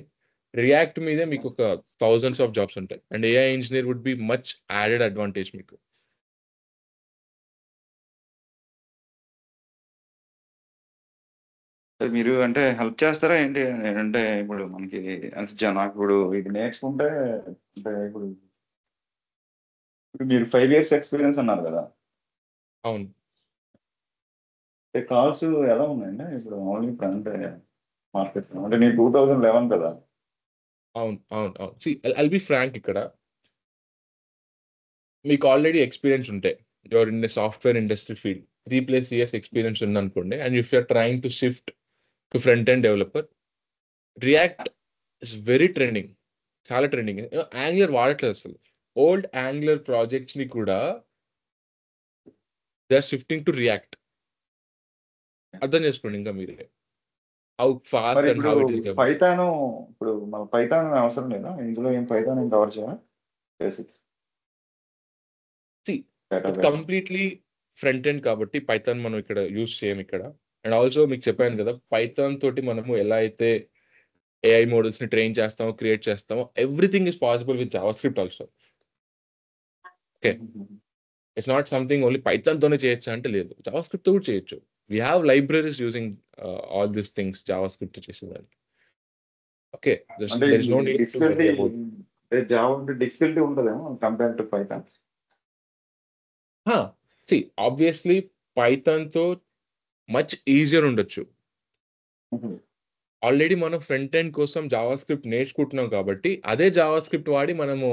React మీదే మీకు ఒక thousands of jobs ఉంటాయి. And AI engineer would be much added advantage మీకు. మీరు అంటే హెల్ప్ చేస్తారా ఏంటి? అంటే ఇప్పుడు మనకి నాకు ఇప్పుడు ఇది నేర్చుకుంటే అంటే ఇప్పుడు మీరు 5 ఇయర్స్ ఎక్స్‌పీరియన్స్ అన్నారు కదా! అవును. అంటే కాల్స్ ఎలా ఉన్నాయండి? ఇప్పుడు ఓన్లీ అంటే మార్కెట్‌లో అంటే నేను 2011 కదా! అవును. సీ ఐల్ బి ఫ్రాంక్ ఇక్కడ. మీకు ఆల్రెడీ ఎక్స్‌పీరియన్స్ ఉంటే you are in the software industry field 3+ years experience ఉందనుకోండి and if you are trying to shift to front end developer React is very trending. చాలా ట్రెండింగ్. యాంగులర్ వాడట్లేదు అసలు. Old Angular ప్రాజెక్ట్స్‌ని కూడా they are shifting to React. అర్థం చేసుకోండి ఇంకా మీరే. హౌ మరి ఫాస్ట్ అండ్ ఇప్పుడు how it is developed. Python ఇప్పుడు మన పైథాన్ అవసరం లేదా? ఇందులో ఏం పైథాన్ ఏం కవర్ చేయరా? Basics see it's database. Completely front end కాబట్టి పైథాన్ మనం ఇక్కడ యూజ్ చేయం ఇక్కడ. అండ్ ఆల్సో మీకు చెప్పాను కదా! పైథాన్ తోటి మనము ఎలా అయితే ఏఐ మోడల్స్‌ని ట్రైన్ చేస్తామో, క్రియేట్ చేస్తామో everything is possible with JavaScript also. Okay. It's not something only Python తోనే చేయొచ్చా అంటే లేదు. జావా స్క్రిప్ట్‌తో కూడా చేయొచ్చు. We have libraries using all these things JavaScript చేసేదానికి. ఓకే. అంటే దేర్ ఇస్ ఇది no need to difficulty worry about. అంటే జావా అంటే డిఫికల్టీ ఉంటదేమో కంపేర్ టు పైథాన్? ఆ! సీ ఆబ్వియస్‌లీ పైథాన్‌తో మచ్ ఈజియర్ ఉండొచ్చు. హుహు. ఆల్రెడీ మనం ఫ్రంట్ ఎండ్ కోసం జావా స్క్రిప్ట్ నేర్చుకుంటున్నాం కాబట్టి అదే జావా స్క్రిప్ట్ వాడి మనము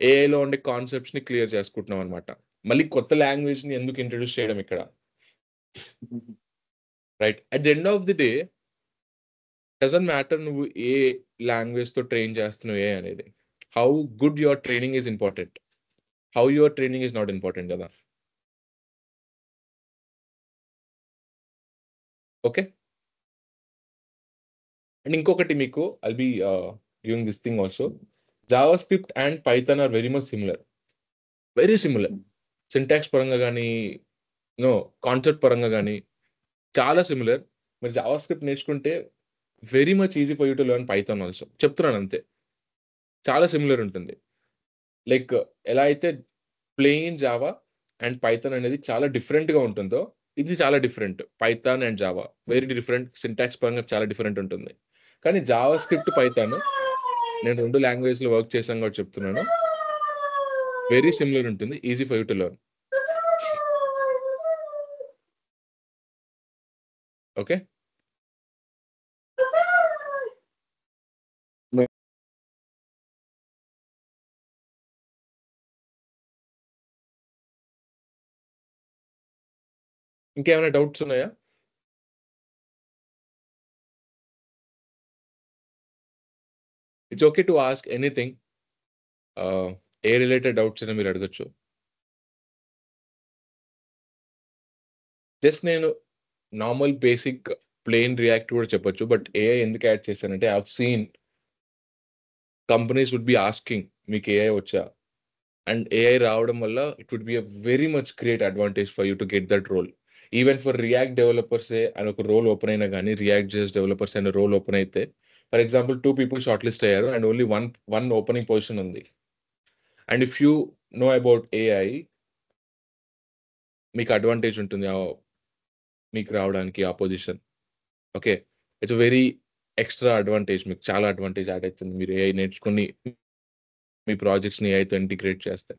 ఏఐలో ఉండే కాన్సెప్ట్స్ ని క్లియర్ చేసుకుంటున్నాం అనమాట. మళ్ళీ కొత్త లాంగ్వేజ్ ని ఎందుకు ఇంట్రడ్యూస్ చేయడం ఇక్కడ, right? At the end of the day doesn't matter నువ్వు ఏ లాంగ్వేజ్ తో ట్రైన్ చేస్తున్నావు ఏ అనేది. How good your training is important. How your training is not important కదా. ఓకే. అండ్ ఇంకొకటి మీకు I'll be giving this thing also. JavaScript and Python are very much similar. Very similar. Syntax పరంగా కానీ concept పరంగా కానీ చాలా similar. మీరు JavaScript నేర్చుకుంటే very much easy for you to learn Python also. చెప్తున్నాను అంతే. చాలా సిమిలర్ ఉంటుంది. లైక్ ఎలా అయితే ప్లెయిన్ జావా అండ్ పైథాన్ అనేది చాలా డిఫరెంట్గా ఉంటుందో ఇది చాలా different. Python and Java very different. Syntax పరంగా చాలా డిఫరెంట్ ఉంటుంది. కానీ జావా స్క్రిప్ట్ పైథాన్ నేను 2 లాంగ్వేజ్లో వర్క్ చేశాను కాబట్టి చెప్తున్నాను. వెరీ సిమిలర్ ఉంటుంది. Easy for you to learn. Okay. ఇంకేమైనా డౌట్స్ ఉన్నాయా? It's okay to ask anything. A related doubts అయినా మీరు అడగచ్చు. జస్ట్ నేను నార్మల్ బేసిక్ ప్లెయిన్ రియాక్ట్ కూడా చెప్పొచ్చు. బట్ ఏఐ ఎందుకు యాడ్ చేశానంటే I have seen companies would be asking మీకు ఏఐ వచ్చా, అండ్ ఏఐ రావడం వల్ల it would be a very much great advantage for you to get that role. Even for React డెవలపర్సే అని ఒక రోల్ ఓపెన్ అయినా కానీ, రియాక్ట్ జేఎస్ డెవలపర్స్ అనే రోల్ ఓపెన్ అయితే for example 2 people short list అయ్యారు and only one opening position ఉంది. And if you know about AI మీకు అడ్వాంటేజ్ ఉంటుంది మీకు రావడానికి ఆ position. Okay. It's very extra advantage. మీకు చాలా అడ్వాంటేజ్ యాడ్ అవుతుంది మీరు ఏఐ నేర్చుకుని మీ ప్రాజెక్ట్స్ని ఏఐతో ఇంటిగ్రేట్ చేస్తే.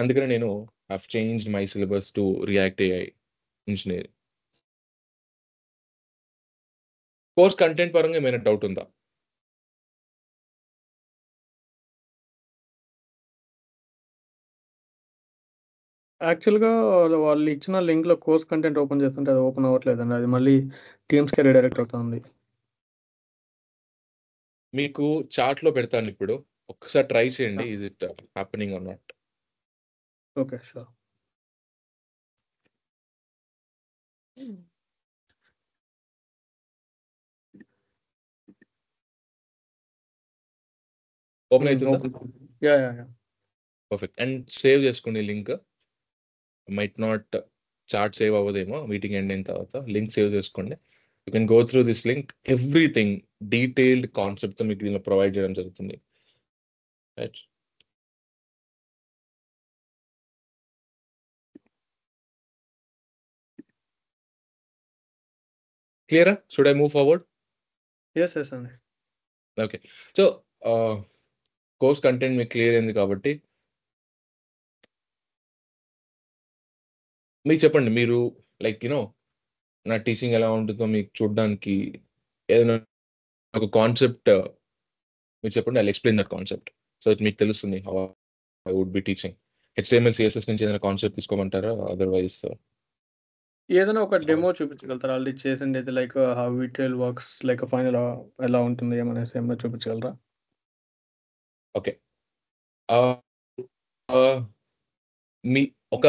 అందుకనే నేను have changed my syllabus to react AI engineering. Course content పరంగా ఏమైనా డౌట్ ఉందా? యాక్చువల్గా వాళ్ళు ఇచ్చిన లింక్లో కోర్స్ కంటెంట్ ఓపెన్ చేస్తుంటే అది ఓపెన్ అవ్వట్లేదండి. అది మళ్ళీ టీమ్స్కి రీడైరెక్ట్ అవుతుంది. మీకు చార్ట్లో పెడతాను ఇప్పుడు. ఒక్కసారి ట్రై చేయండి. Is it happening or not? Okay, sure. Open అవుతుందా? యా. పర్ఫెక్ట్. అండ్ సేవ్ చేసుకోండి link. Might not chart save అవ్వదేమో మీటింగ్ ఎండ్ అయిన తర్వాత. లింక్ సేవ్ చేసుకోండి. You can go through this link. Everything detailed కాన్సెప్ట్తో మీకు దీనిలో ప్రొవైడ్ చేయడం జరుగుతుంది. రైట్. క్లియరా? Should I move forward? Yes అండి. ఓకే. సో కోర్స్ కంటెంట్ మీకు క్లియర్ అయింది కాబట్టి మీకు చెప్పండి. మీరు లైక్ నా టీచింగ్ ఎలా ఉంటుందో మీకు చూడడానికి ఏదైనా ఒక కాన్సెప్ట్ మీరు చెప్పండి. I explain that concept so it మీకు తెలుస్తుంది how I would be teaching. HTML CSS నుంచి ఏదైనా కాన్సెప్ట్ తీసుకోమంటారా? అదర్వైజ్ ఏదైనా ఒక డెమో చూపించగలుగుతారా ఆల్రెడీ చేసింది అయితే, like how vital works, like final ఎలా ఉంటుంది ఏమనేసి ఏమైనా చూపించగలరా? ఓకే. మీ ఒక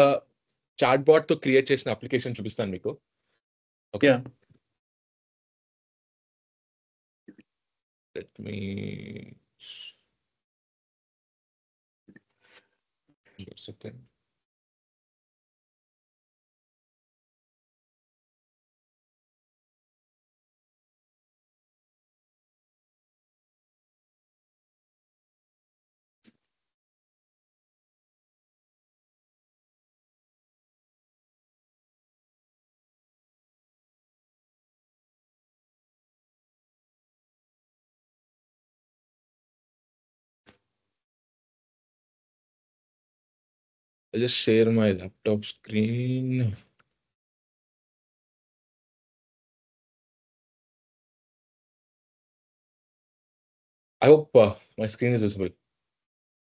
చాట్ బాట్తో క్రియేట్ చేసిన అప్లికేషన్ చూపిస్తాను మీకు. Okay. Yeah. Let me second. I'll just share my laptop screen. I hope my screen is visible.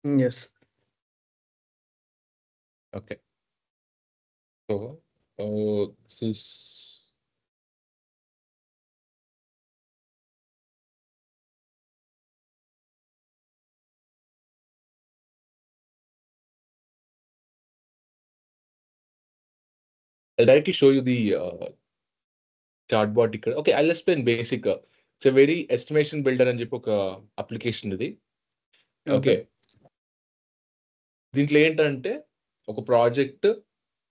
Yes. Okay. So this is I'll directly show you the chatbot ఇక్కడ. Okay. I'll explain basic. It's a very estimation builder అని చెప్పి ఒక application ఇది. Okay. Okay. దీంట్లో ఏంటంటే ఒక project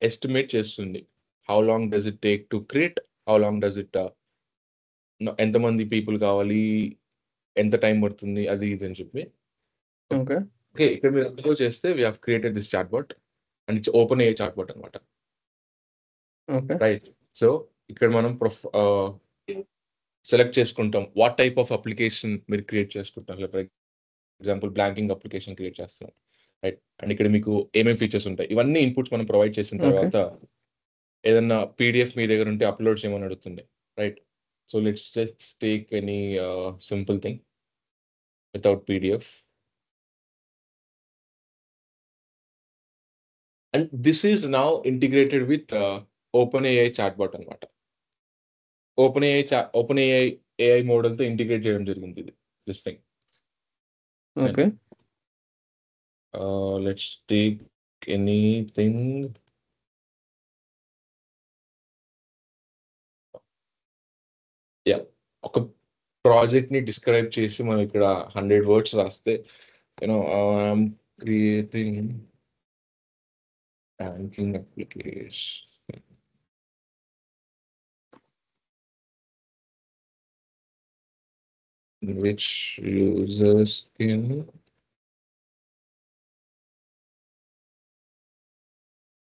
estimate చేస్తుంది. How long does it take to create? How long does it ఎంతమంది పీపుల్ కావాలి? ఎంత టైం పడుతుంది? అది ఇది అని చెప్పి. ఓకే. ఓకే. ఇక్కడ మీరు అబ్జర్వ్ చేస్తే we have created this chatbot and it's OpenAI chatbot అన్నమాట. ఓకే. రైట్. సో ఇక్కడ మనం సెలెక్ట్ చేసుకుంటాం. వాట్ టైప్ ఆఫ్ అప్లికేషన్ మీరు క్రియేట్ చేసుకుంటారు. For example banking application create చేస్తున్నాం. రైట్. అండ్ ఇక్కడ మీకు ఏమేమి ఫీచర్స్ ఉంటాయి. ఇవన్నీ ఇన్పుట్స్ మనం ప్రొవైడ్ చేసిన ఓకే. తర్వాత ఏదన్నా పీడిఎఫ్ మీ దగ్గర ఉంటే అప్లోడ్ చేయమని అడుగుతుంది. Right. So let's just take any simple thing without PDF. And this is now integrated with OpenAI chatbot అన్నమాట. ఓపెన్ఏఐ మోడల్‌తో ఇంటిగ్రేట్ చేయడం జరిగింది ఇది. This thing. Okay. Let's take anything. Yeah. ఒక ప్రాజెక్ట్ ని డిస్క్రైబ్ చేసి మనం ఇక్కడ 100 వర్డ్స్ రాస్తే I'm creating banking application which users can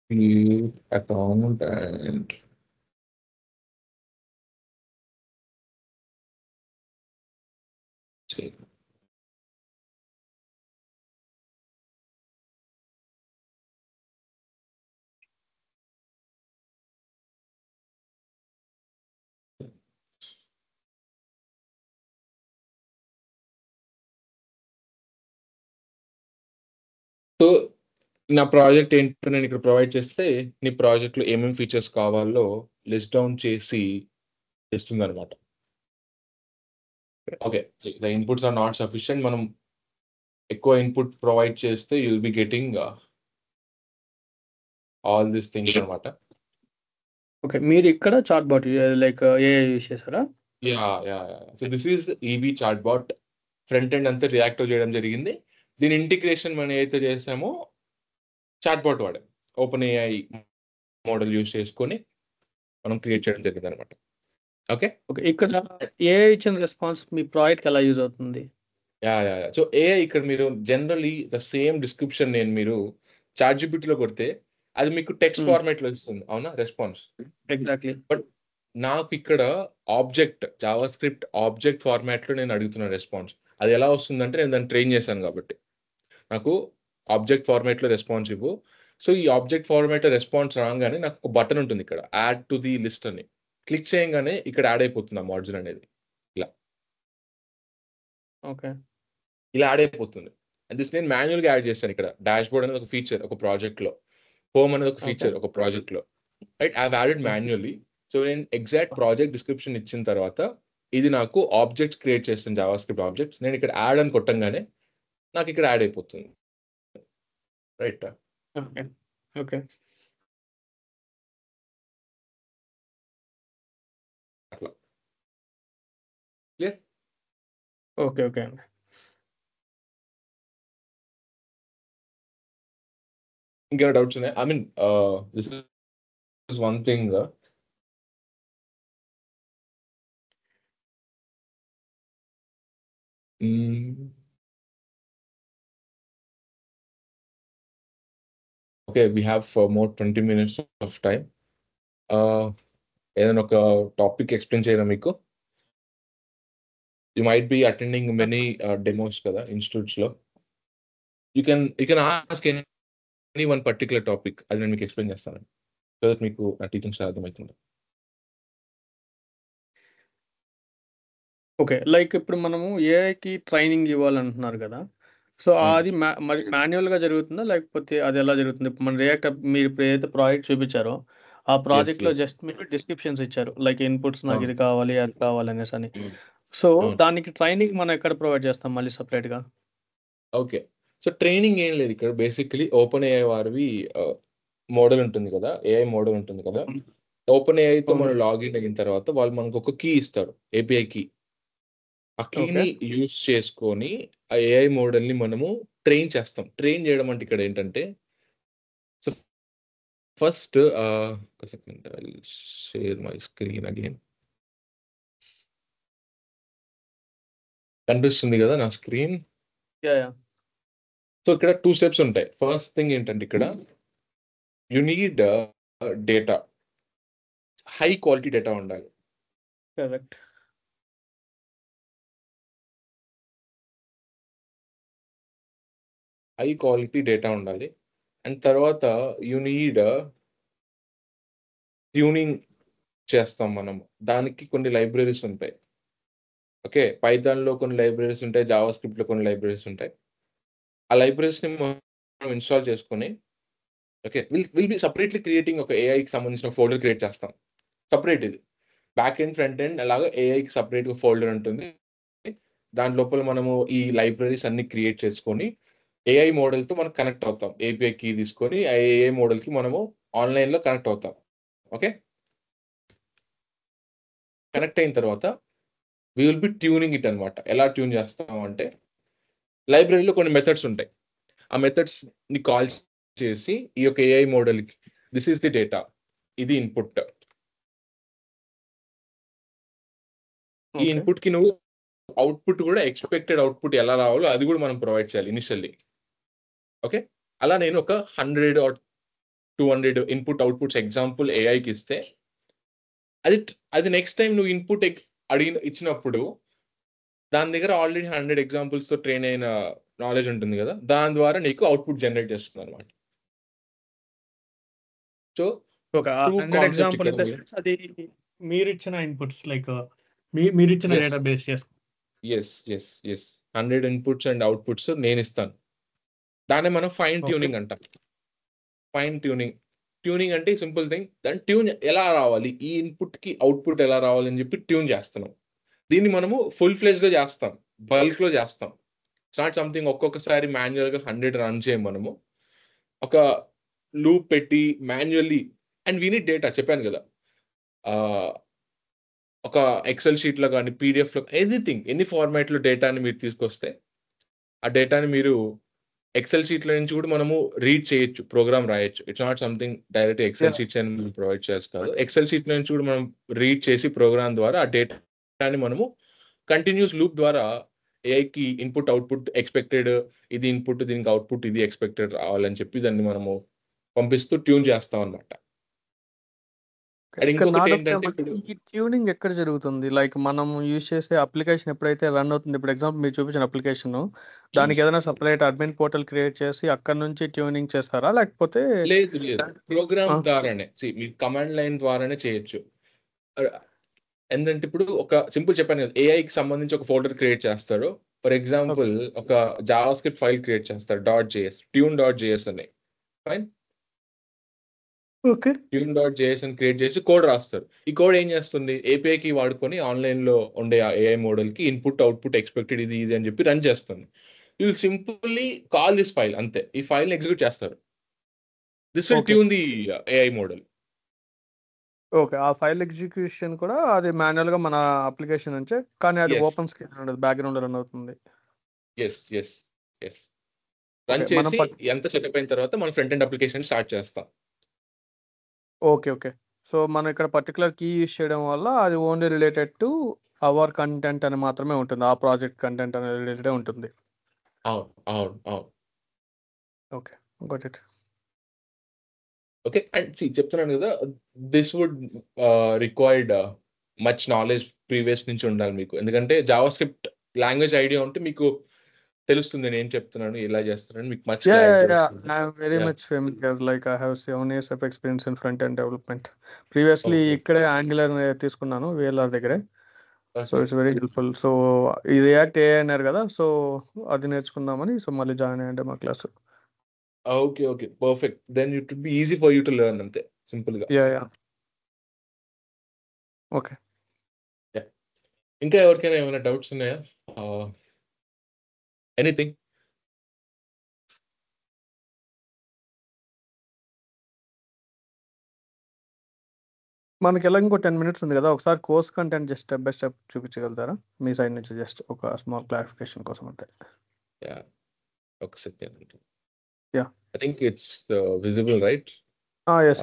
create account and check. So నా ప్రాజెక్ట్ ఏంటో నేను ఇక్కడ ప్రొవైడ్ చేస్తే నీ ప్రాజెక్ట్లో ఏమేమి ఫీచర్స్ కావాలో లిస్ట్ డౌన్ చేసి ఇస్తుంది అనమాట. Okay. The inputs are not sufficient. మనం ఎక్కువ ఇన్పుట్ ప్రొవైడ్ చేస్తే you will be getting all these things అనమాట. ఓకే. మీరు ఇక్కడ చాట్‌బాట్ లైక్ ఏఐ యూజ్ చేసారా? Yeah. So this is EB chatbot. Front end అంతా రియాక్ట్ చేయడం జరిగింది. దీని ఇంటిగ్రేషన్ మనం ఏదైతే చేసామో చాట్‌బాట్ వాడాం. ఓపెన్ ఏఐ మోడల్ యూజ్ చేసుకొని మనం క్రియేట్ చేయడం జరిగింది అనమాట. ఓకే. ఓకే. ఇక్కడ ఏఐ ఇచ్చిన రెస్పాన్స్ మీ ప్రాజెక్ట్‌కి ఎలా యూజ్ అవుతుంది? యా. సో ఏఐ ఇక్కడ మీరు జనరల్లీ ద సేమ్ డిస్క్రిప్షన్ మీరు చాట్‌జిపిటీలో కొడితే అది మీకు టెక్స్ట్ ఫార్మాట్లో ఇస్తుంది. అవునా? రెస్పాన్స్. ఎగ్జాక్ట్‌లీ. బట్ నాకు ఇక్కడ జావా స్క్రిప్ట్ ఆబ్జెక్ట్ ఫార్మాట్లో నేను అడుగుతున్న రెస్పాన్స్. అది ఎలా వస్తుందంటే నేను దాన్ని ట్రైన్ చేశాను కాబట్టి నాకు ఆబ్జెక్ట్ ఫార్మాట్లో రెస్పాన్స్ ఇవ్వు. సో ఈ ఆబ్జెక్ట్ ఫార్మాట్లో రెస్పాన్స్ రాగానే నాకు ఒక బటన్ ఉంటుంది ఇక్కడ, యాడ్ టు ది లిస్ట్ అని. క్లిక్ చేయగానే ఇక్కడ యాడ్ అయిపోతుంది ఆ మాడ్యూల్ అనేది. ఓకే. ఇలా యాడ్ అయిపోతుంది. అండ్ దిస్ నేను మాన్యువల్గా యాడ్ చేశాను. ఇక్కడ డాష్ బోర్డ్ అనేది ఒక ఫీచర్ ఒక ప్రాజెక్ట్లో, హోమ్ అనేది ఒక ఫీచర్ ఒక ప్రాజెక్ట్లో. Right. I have added manually. So నేను ఎగ్జాక్ట్ ప్రాజెక్ట్ డిస్క్రిప్షన్ ఇచ్చిన తర్వాత ఇది నాకు ఆబ్జెక్ట్స్ క్రియేట్ చేస్తుంది, జావా స్క్రిప్ట్ ఆబ్జెక్ట్స్. నేను ఇక్కడ యాడ్ అని కొట్టంగానే నాకు ఇక్కడ యాడ్ అయిపోతుంది. రైట్. ఓకే. ఓకే. అట్లా క్లియర్. ఓకే. ఓకే అండి. ఇంకేమైనా డౌట్స్ ఉన్నాయి? I mean this is one thing. Okay. We have more 20 minutes of time. ఏదైనా ఒక టాపిక్ ఎక్స్ప్లెయిన్ చేయరా మీకు? You might be attending many demos కదా ఇన్స్టిట్యూట్స్లో. You can ask any one particular topic. అది నేను మీకు ఎక్స్ప్లెయిన్ చేస్తాను సో దట్ మీకు నా టీచింగ్ స్టైల్ అర్థమవుతుంది. ఓకే. లైక్ ఇప్పుడు మనము ఏఐకి ట్రైనింగ్ ఇవ్వాలంటున్నారు కదా! సో, అది మరి మాన్యువల్‌గా జరుగుతుందా? లేకపోతే అది ఎలా జరుగుతుంది? ఇప్పుడు మన రియాక్ట్ మీరు ఇప్పుడు ఏదైతే ప్రాజెక్ట్ చూపించారో, ఆ ప్రాజెక్ట్‌లో yes. జస్ట్ మీరు డిస్క్రిప్షన్స్ ఇచ్చారు. లైక్ ఇన్‌పుట్స్ నాకు ఇది అవును. కావాలి, అది కావాలి అనేసని. అవును. సో, అవును. దానికి ట్రైనింగ్ మనం ఎక్కడ ప్రొవైడ్ చేస్తాం మళ్ళీ సెపరేట్‌గా? ఓకే. సో, ట్రైనింగ్ ఏం లేదు ఇక్కడ. బేసికల్లీ ఓపెన్ ఏఐ వారివి మోడల్ ఉంటుంది కదా! ఏఐ మోడల్ ఉంటుంది కదా! ఓపెన్ ఏఐతో అవును. మనం లాగిన్ అయిన తర్వాత వాళ్ళు మనకు ఒక కీ ఇస్తారు. API key. ఆ ఓకే. కీని యూజ్ చేసుకొని ఆ ఏఐ మోడల్‌ని మనము ట్రైన్ చేస్తాం. ట్రైన్ చేయడం అంటే ఇక్కడ ఏంటంటే సో, ఫస్ట్ ఒక second I will share my screen again. కనిపిస్తుంది కదా నా స్క్రీన్? యాహ్! సో, ఇక్కడ 2 స్టెప్స్ ఉంటాయి. ఫస్ట్ థింగ్ ఏంటంటే ఇక్కడ you need data. High quality data ఉండాలి. కరెక్ట్. హై క్వాలిటీ డేటా ఉండాలి. అండ్ తర్వాత యూ నీడ్ ట్యూనింగ్ చేస్తాం మనం. దానికి కొన్ని లైబ్రరీస్ ఉంటాయి. ఓకే. పైథాన్‌లో కొన్ని లైబ్రరీస్ ఉంటాయి. జావా స్క్రిప్ట్‌లో కొన్ని లైబ్రరీస్ ఉంటాయి. ఆ లైబ్రరీస్‌ని మనం ఇన్‌స్టాల్ చేసుకొని okay. Will be separately creating ఒక ఏఐకి సంబంధించిన ఫోల్డర్ క్రియేట్ చేస్తాం. సెపరేట్ ఇది. బ్యాక్ ఎండ్, ఫ్రంట్ ఎండ్ అలాగా ఏఐకి సెపరేట్‌గా ఫోల్డర్ ఉంటుంది. దాని లోపల మనము ఈ లైబ్రరీస్ అన్ని క్రియేట్ చేసుకొని ఏఐ మోడల్‌తో మనం కనెక్ట్ అవుతాం. ఏపీఐ కీ తీసుకొని ఆ ఏఐ మోడల్‌కి మనము ఆన్‌లైన్‌లో కనెక్ట్ అవుతాం. ఓకే. కనెక్ట్ అయిన తర్వాత we will be tuning it అన్నమాట. ఎలా ట్యూన్ చేస్తాం అంటే లైబ్రరీలో కొన్ని మెథడ్స్ ఉంటాయి. ఆ మెథడ్స్‌ని కాల్ చేసి ఈ యొక్క ఏఐ మోడల్‌కి దిస్ ఈస్ ది డేటా. ఇది ఇన్‌పుట్. ఈ ఓకే. ఇన్‌పుట్‌కి నువ్వు అవుట్‌పుట్ కూడా ఎక్స్‌పెక్టెడ్ అవుట్‌పుట్ ఎలా రావాలో అది కూడా మనం ప్రొవైడ్ చేయాలి ఇనిషియల్లీ. ఓకే. అలా నేను ఒక 100 ఆర్ 200 ఇన్‌పుట్, అవుట్‌పుట్స్ ఎగ్జాంపుల్ ఏఐకి ఇస్తే అది నెక్స్ట్ టైమ్ నువ్వు ఇన్‌పుట్ ఇచ్చినప్పుడు దాని దగ్గర ఆల్రెడీ 100 ఎగ్జాంపుల్స్‌తో ట్రైన్ అయిన నాలెడ్జ్ ఉంటుంది కదా! దాని ద్వారా నీకు అవుట్‌పుట్ జనరేట్ చేస్తుందన్నమాట. So, okay. ఆ 2 100 కాన్సెప్ట్స్ ఎగ్జాంపుల్ ఇక్కడ ఇన్ ద సెన్స్ అది మీరిచ్చిన ఇన్‌పుట్స్ లైక్ మీరిచ్చిన యెస్. డేటా బేస్ చేసుకొని. యెస్. 100 ఇన్‌పుట్స్ అండ్ అవుట్‌పుట్స్ నేనిస్తాను. దాన్నే మనం ఫైన్ ఓకే. ట్యూనింగ్ అంటాం. Fine tuning. ట్యూనింగ్ అంటే సింపుల్ థింగ్. దాన్ని ట్యూన్ ఎలా రావాలి? ఈ ఇన్‌పుట్‌కి అవుట్‌పుట్ ఎలా రావాలని చెప్పి ట్యూన్ చేస్తున్నాం. దీన్ని మనము ఫుల్ ఫ్లెడ్జ్‌లో చేస్తాం. బల్క్‌లో చేస్తాం. ఇట్స్ నాట్ సంథింగ్ ఒక్కొక్కసారి మాన్యుయల్‌గా 100 రన్ చేయం మనము. ఒక లూప్ పెట్టి మాన్యుయల్లీ అండ్ వి నీడ్ డేటా చెప్పాను కదా! ఆహ్, ఒక ఎక్సెల్ షీట్‌లో గాని, పీడీఎఫ్‌లో ఎనీథింగ్ ఎనీ ఫార్మాట్‌లో డేటాని మీరు తీసుకొస్తే, ఆ డేటాని మీరు ఎక్సెల్ షీట్‌లో నుంచి కూడా మనము రీడ్ చేయొచ్చు. ప్రోగ్రామ్ రాయొచ్చు. It's not something direct Excel yeah! Sheets అని మనం ప్రొవైడ్ చేసి కాదు. ఎక్సెల్ షీట్ నుంచి కూడా మనం రీడ్ చేసి ప్రోగ్రామ్ ద్వారా ఆ డేటాని మనము కంటిన్యూయస్ లూప్ ద్వారా ఏఐకి ఇన్‌పుట్, అవుట్‌పుట్ ఎక్స్‌పెక్టెడ్ ఇది ఇన్‌పుట్, దీనికి అవుట్‌పుట్ ఇది ఎక్స్‌పెక్టెడ్ రావాలని చెప్పి దాన్ని మనము పంపిస్తూ ట్యూన్ చేస్తాం అన్నమాట. ఓకే. అండ్ ఇక్కడ నా ఇంకొకటి డౌట్ ఏంటంటే ఏమంటే ఇప్పుడు ఈ ట్యూనింగ్ ఎక్కడ జరుగుతుంది? లైక్ మనం యూజ్ చేసే అప్లికేషన్ ఎప్పుడైతే రన్ అవుతుంది ఇప్పుడు ఎగ్జాంపుల్ మీరు చూపించిన అప్లికేషను దానికి ఏదైనా సెపరేట్ అడ్మిన్ పోర్టల్ క్రియేట్ చేసి అక్కడి నుంచి ట్యూనింగ్ చేస్తారా? లేకపోతే లేదు. ప్రోగ్రామ్ ఆ! ద్వారానే. మీరు కమాండ్ లైన్ ద్వారానే చేయొచ్చు. ఆహ్, ఏందంటే ఇప్పుడు ఒక సింపుల్ చెప్పాను కదా! ఏఐకి సంబంధించి ఒక ఫోల్డర్ క్రియేట్ చేస్తాడు. For okay. ఎగ్జాంపుల్ ఒక జావా స్క్రిప్ట్ ఫైల్ క్రియేట్ చేస్తాడు. ట్యూన్.js అని. ఫైన్. ఓకే. ట్యూన్.js అని క్రియేట్ చేసి కోడ్ రాస్తారు. ఈ కోడ్ ఏం చేస్తుంది? ఏపీఐకి వాడుకొని ఆన్‌లైన్‌లో ఉండే ఆ ఏఐ మోడల్‌కి ఇన్‌పుట్, అవుట్‌పుట్ ఎక్స్‌పెక్టెడ్ ఇది అని చెప్పి రన్ చేస్తుంది. You will simply call this file అంతే. ఈ ఫైల్‌ని ఎగ్జిక్యూట్ చేస్తారు. This will okay. Tune the AI model. Okay. ఆ ఫైల్ ఎగ్జిక్యూషన్ కూడా అది మాన్యుయల్‌గా మన అప్లికేషన్ నుంచే కానీ అది యెస్. ఓపెన్ స్క్రీన్ ఉండదు. బ్యాక్‌గ్రౌండ్‌లో రన్ అవుతుంది. యెస్. ఓకే. రన్ మనం చేసి ఎంత సెటప్ అయిన తర్వాత మనం ఫ్రంట్ ఎండ్ అప్లికేషన్ స్టార్ట్ చేస్తాం. ఓకే. సో, మనం ఇక్కడ పర్టిక్యులర్ కీ యూజ్ చేయడం వల్ల అది only related to our content అని మాత్రమే ఉంటుంది. ఆ ప్రాజెక్ట్ కంటెంట్ అనేది రిలేటెడే ఉంటుంది. అవును. Okay. Got it. Okay. And చెప్తున్నాను కదా! This would required much knowledge previous నుంచి ఉండాలి మీకు. ఎందుకంటే జావా స్క్రిప్ట్ లాంగ్వేజ్ ఐడియా ఉంటే మీకు తెలుస్తుంది నేనేం చెప్తున్నాను, ఎలా చేస్తున్నాను మీకు మచ్ క్లారిటీ వస్తుంది. I am very yeah! much familiar. Like I have 7 years of experience in front end development. Previously okay. ఇక్కడే Angular తీసుకున్నాను VLR దగ్గరే. So it's very helpful. So ఈ రియాక్ట్ ఏ అన్నారు కదా, సో అది నేర్చుకుందామని సో మళ్ళీ జాయిన్ అయ్యండి మా class. Okay okay perfect. Then it will be easy for you to learn అంతే సింపుల్ గా. Yeah okay. ఇంకా ఎవరికైనా ఏమైనా డౌట్స్ ఉన్నాయా? ఎనీథింగ్? మనకి ఎలా ఇంకో 10 minutes ఉంది కదా, ఒకసారి course content just step by step చూపించగలుగుతారా మీ సైడ్ నుంచి? జస్ట్ ఒక స్మాల్ క్లారిఫికేషన్ కోసం అంతే. ఒక second. Yeah. I think it's visible, right? Yes.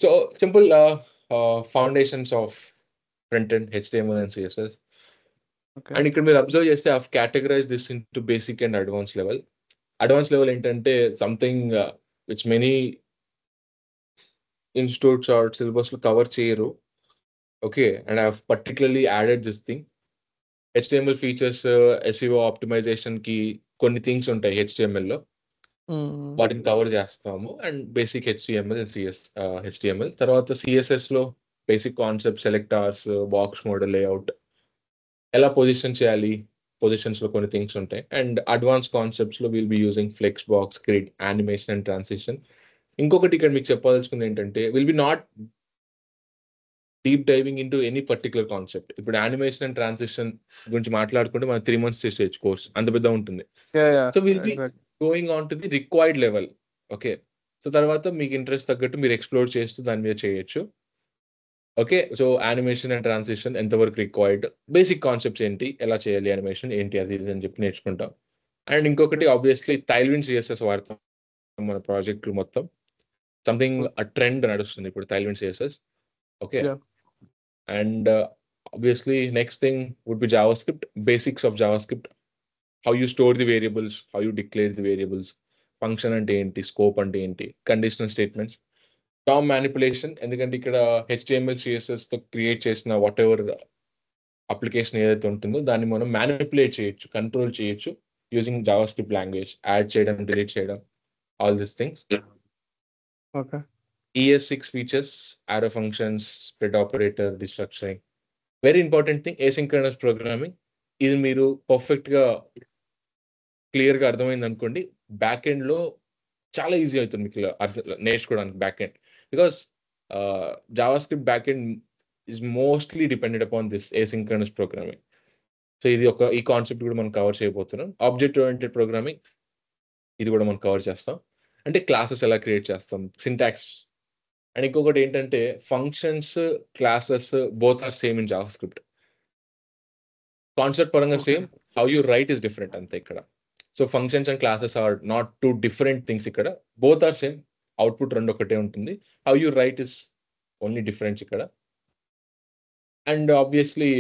So simple foundations of front-end HTML and CSS. Okay. And ఇక్కడ మీరు అబ్జర్వ్ చేస్తే I've categorized this into basic and advanced level. Advanced level ఏంటంటే something which many institutes or syllabus లో cover చేయరు. Okay, and I've particularly added this thing. HTML features SEO optimization కి కొన్ని things ఉంటాయి HTML లో, వాటిని cover చేస్తాము. And basic HTML తర్వాత CSS లో basic concept, selectors, box model, layout, ఎలా పొజిషన్ చేయాలి, పొజిషన్స్ లో కొన్ని థింగ్స్ ఉంటాయి. అండ్ అడ్వాన్స్ కాన్సెప్ట్స్ లో will be using flex box, grid, animation and transition. ఇంకొకటి ఇక్కడ మీకు చెప్పాల్సింది ఏంటంటే will be not deep diving into any particular concept. ఇప్పుడు యానిమేషన్ అండ్ ట్రాన్సిషన్ గురించి మాట్లాడుకుంటే మనం 3 months చేసేయచ్చు కోర్స్, అంత పెద్ద ఉంటుంది. So will be going on to the required level. Okay, so తర్వాత మీకు ఇంట్రెస్ట్ తగ్గట్టు మీరు ఎక్స్ప్లోర్ చేస్తూ దాని మీద చేయొచ్చు. Okay, so animation and transition ఎంతవరకు రిక్వైర్డ్, బేసిక్ కాన్సెప్ట్స్ ఏంటి, ఎలా చేయాలి యానిమేషన్ ఏంటి, అది ఇది అని చెప్పి నేర్చుకుంటాం. అండ్ ఇంకొకటి ఆబ్వియస్లీ Tailwind CSS వాడతాం మన ప్రాజెక్టులు మొత్తం. సంథింగ్ ట్రెండ్ నడుస్తుంది ఇప్పుడు Tailwind CSS. Okay, and obviously next thing would be JavaScript, basics of JavaScript, how you store the variables, how you declare the variables, function అంటే ఏంటి, scope అంటే ఏంటి, conditional statements, DOM manipulation. ఎందుకంటే ఇక్కడ HTML CSS తో create చేసిన what ever application ఏదైతే ఉంటుందో దాన్ని మనం మ్యానిపులేట్ చేయొచ్చు, కంట్రోల్ చేయొచ్చు యూజింగ్ JavaScript లాంగ్వేజ్, యాడ్ చేయడం, డిలీట్ చేయడం, all these things. Okay. ES6 features, arrow functions, spread operator, destructuring. Very important thing asynchronous programming. ఇది మీరు పర్ఫెక్ట్గా క్లియర్గా అర్థమైంది అనుకోండి, బ్యాక్ ఎండ్లో చాలా ఈజీ అవుతుంది మీకు నేర్చుకోవడానికి back end. Because JavaScript back end is mostly depended upon this asynchronous programming. So ఇది ఈ కాన్సెప్ట్ కూడా మనం కవర్ చేయబోతున్నాం. ఆబ్జెక్ట్ ఓరియంటెడ్ ప్రోగ్రామింగ్, ఇది కూడా మనం కవర్ చేస్తాం. అంటే క్లాసెస్ ఎలా క్రియేట్ చేస్తాం, సింటాక్స్. అండ్ ఇంకొకటి ఏంటంటే functions, classes both are same in JavaScript. Concept పరంగా same, how you write is different అంతే ఇక్కడ. So functions and classes are not two different things ఇక్కడ, బోత్ ఆర్ సేమ్, అవుట్పుట్ రెండు ఒకటే ఉంటుంది. How you write is only difference ఇక్కడ. And obviously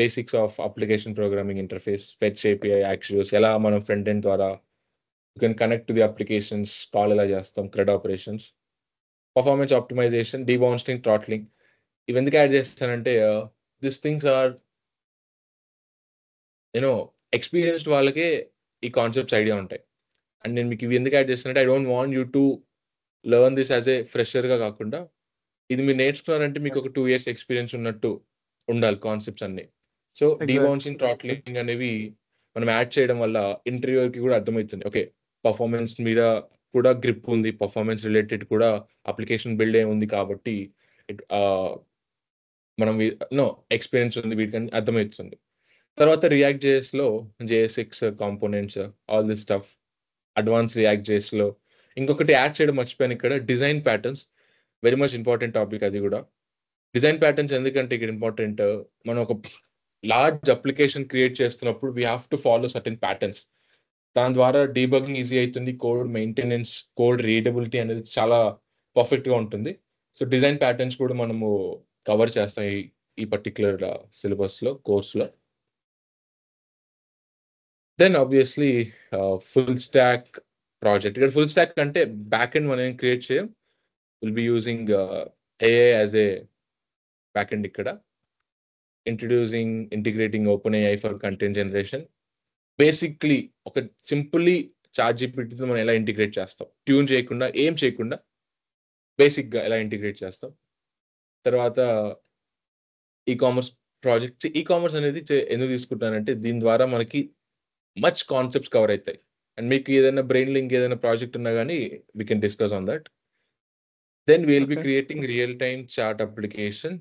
basics of application programming interface, fetch API, actuals, ఎలా మనం front end ద్వారా you can connect to the applications, call ఎలా చేస్తాం, CRUD operations, performance optimisation, debouncing, throttling. ఇవి ఎందుకు add చేస్తానంటే this things are experienced వాళ్ళకే ఈ కాన్సెప్ట్స్ ఐడియా ఉంటాయి. అండ్ నేను మీకు ఇవి ఎందుకు యాడ్ చేస్తానంటే I don't want you to learn this as a ఫ్రెషర్గా కాకుండా, ఇది మీరు నేర్చుకున్నారంటే మీకు ఒక 2 years ఎక్స్పీరియన్స్ ఉన్నట్టు ఉండాలి కాన్సెప్ట్స్ అన్ని. సో డీబౌన్సింగ్, థ్రాట్లింగ్ అనేవి మనం యాడ్ చేయడం వల్ల ఇంటర్వ్యూకి కూడా అర్థమవుతుంది. ఓకే, పర్ఫార్మెన్స్ మీద కూడా గ్రిప్ ఉంది, పర్ఫార్మెన్స్ రిలేటెడ్ కూడా అప్లికేషన్ బిల్డ్ అయి ఉంది కాబట్టి మనం ఎక్స్పీరియన్స్ ఉంది వీటికని అర్థమవుతుంది. తర్వాత రియాక్ట్ JSలో JS6 components, all this stuff, advance React JSలో. ఇంకొకటి యాడ్ చేయడం మర్చిపోయాను ఇక్కడ, design patterns. Very much important topic అది కూడా. డిజైన్ ప్యాటర్న్స్ ఎందుకంటే ఇక్కడ ఇంపార్టెంట్, మనం ఒక లార్జ్ అప్లికేషన్ క్రియేట్ చేస్తున్నప్పుడు we have to follow certain patterns. దాని ద్వారా డీబగింగ్ ఈజీ అవుతుంది, కోడ్ మెయింటెనెన్స్, కోడ్ రీడబిలిటీ అనేది చాలా పర్ఫెక్ట్గా ఉంటుంది. సో డిజైన్ ప్యాటర్న్స్ కూడా మనము కవర్ చేస్తాం ఈ పర్టిక్యులర్ సిలబస్లో, కోర్సులో. Then obviously full stack project. ఇక్కడ ఫుల్ స్టాక్ అంటే బ్యాక్ ఎండ్ మనం ఏం క్రియేట్ చేయం, will be using AI as a back end. ఇక్కడ introducing, integrating OpenAI for content generation. Basically ఒక సింపుల్లీ ChatGPTతో మనం ఎలా ఇంటిగ్రేట్ చేస్తాం, ట్యూన్ చేయకుండా, ఏం చేయకుండా బేసిక్గా ఎలా ఇంటిగ్రేట్ చేస్తాం. తర్వాత ఈ-కామర్స్ ప్రాజెక్ట్స్. ఈ-కామర్స్ అనేది ఎందుకు తీసుకుంటానంటే దీని ద్వారా మనకి మచ్ కాన్సెప్ట్స్ కవర్ అవుతాయి. అండ్ మీకు ఏదైనా బ్రెయిన్ లింక్ ఏదైనా ప్రాజెక్ట్ ఉన్నా కానీ we can discuss on that. Then we'll be Okay. creating real-time chat application,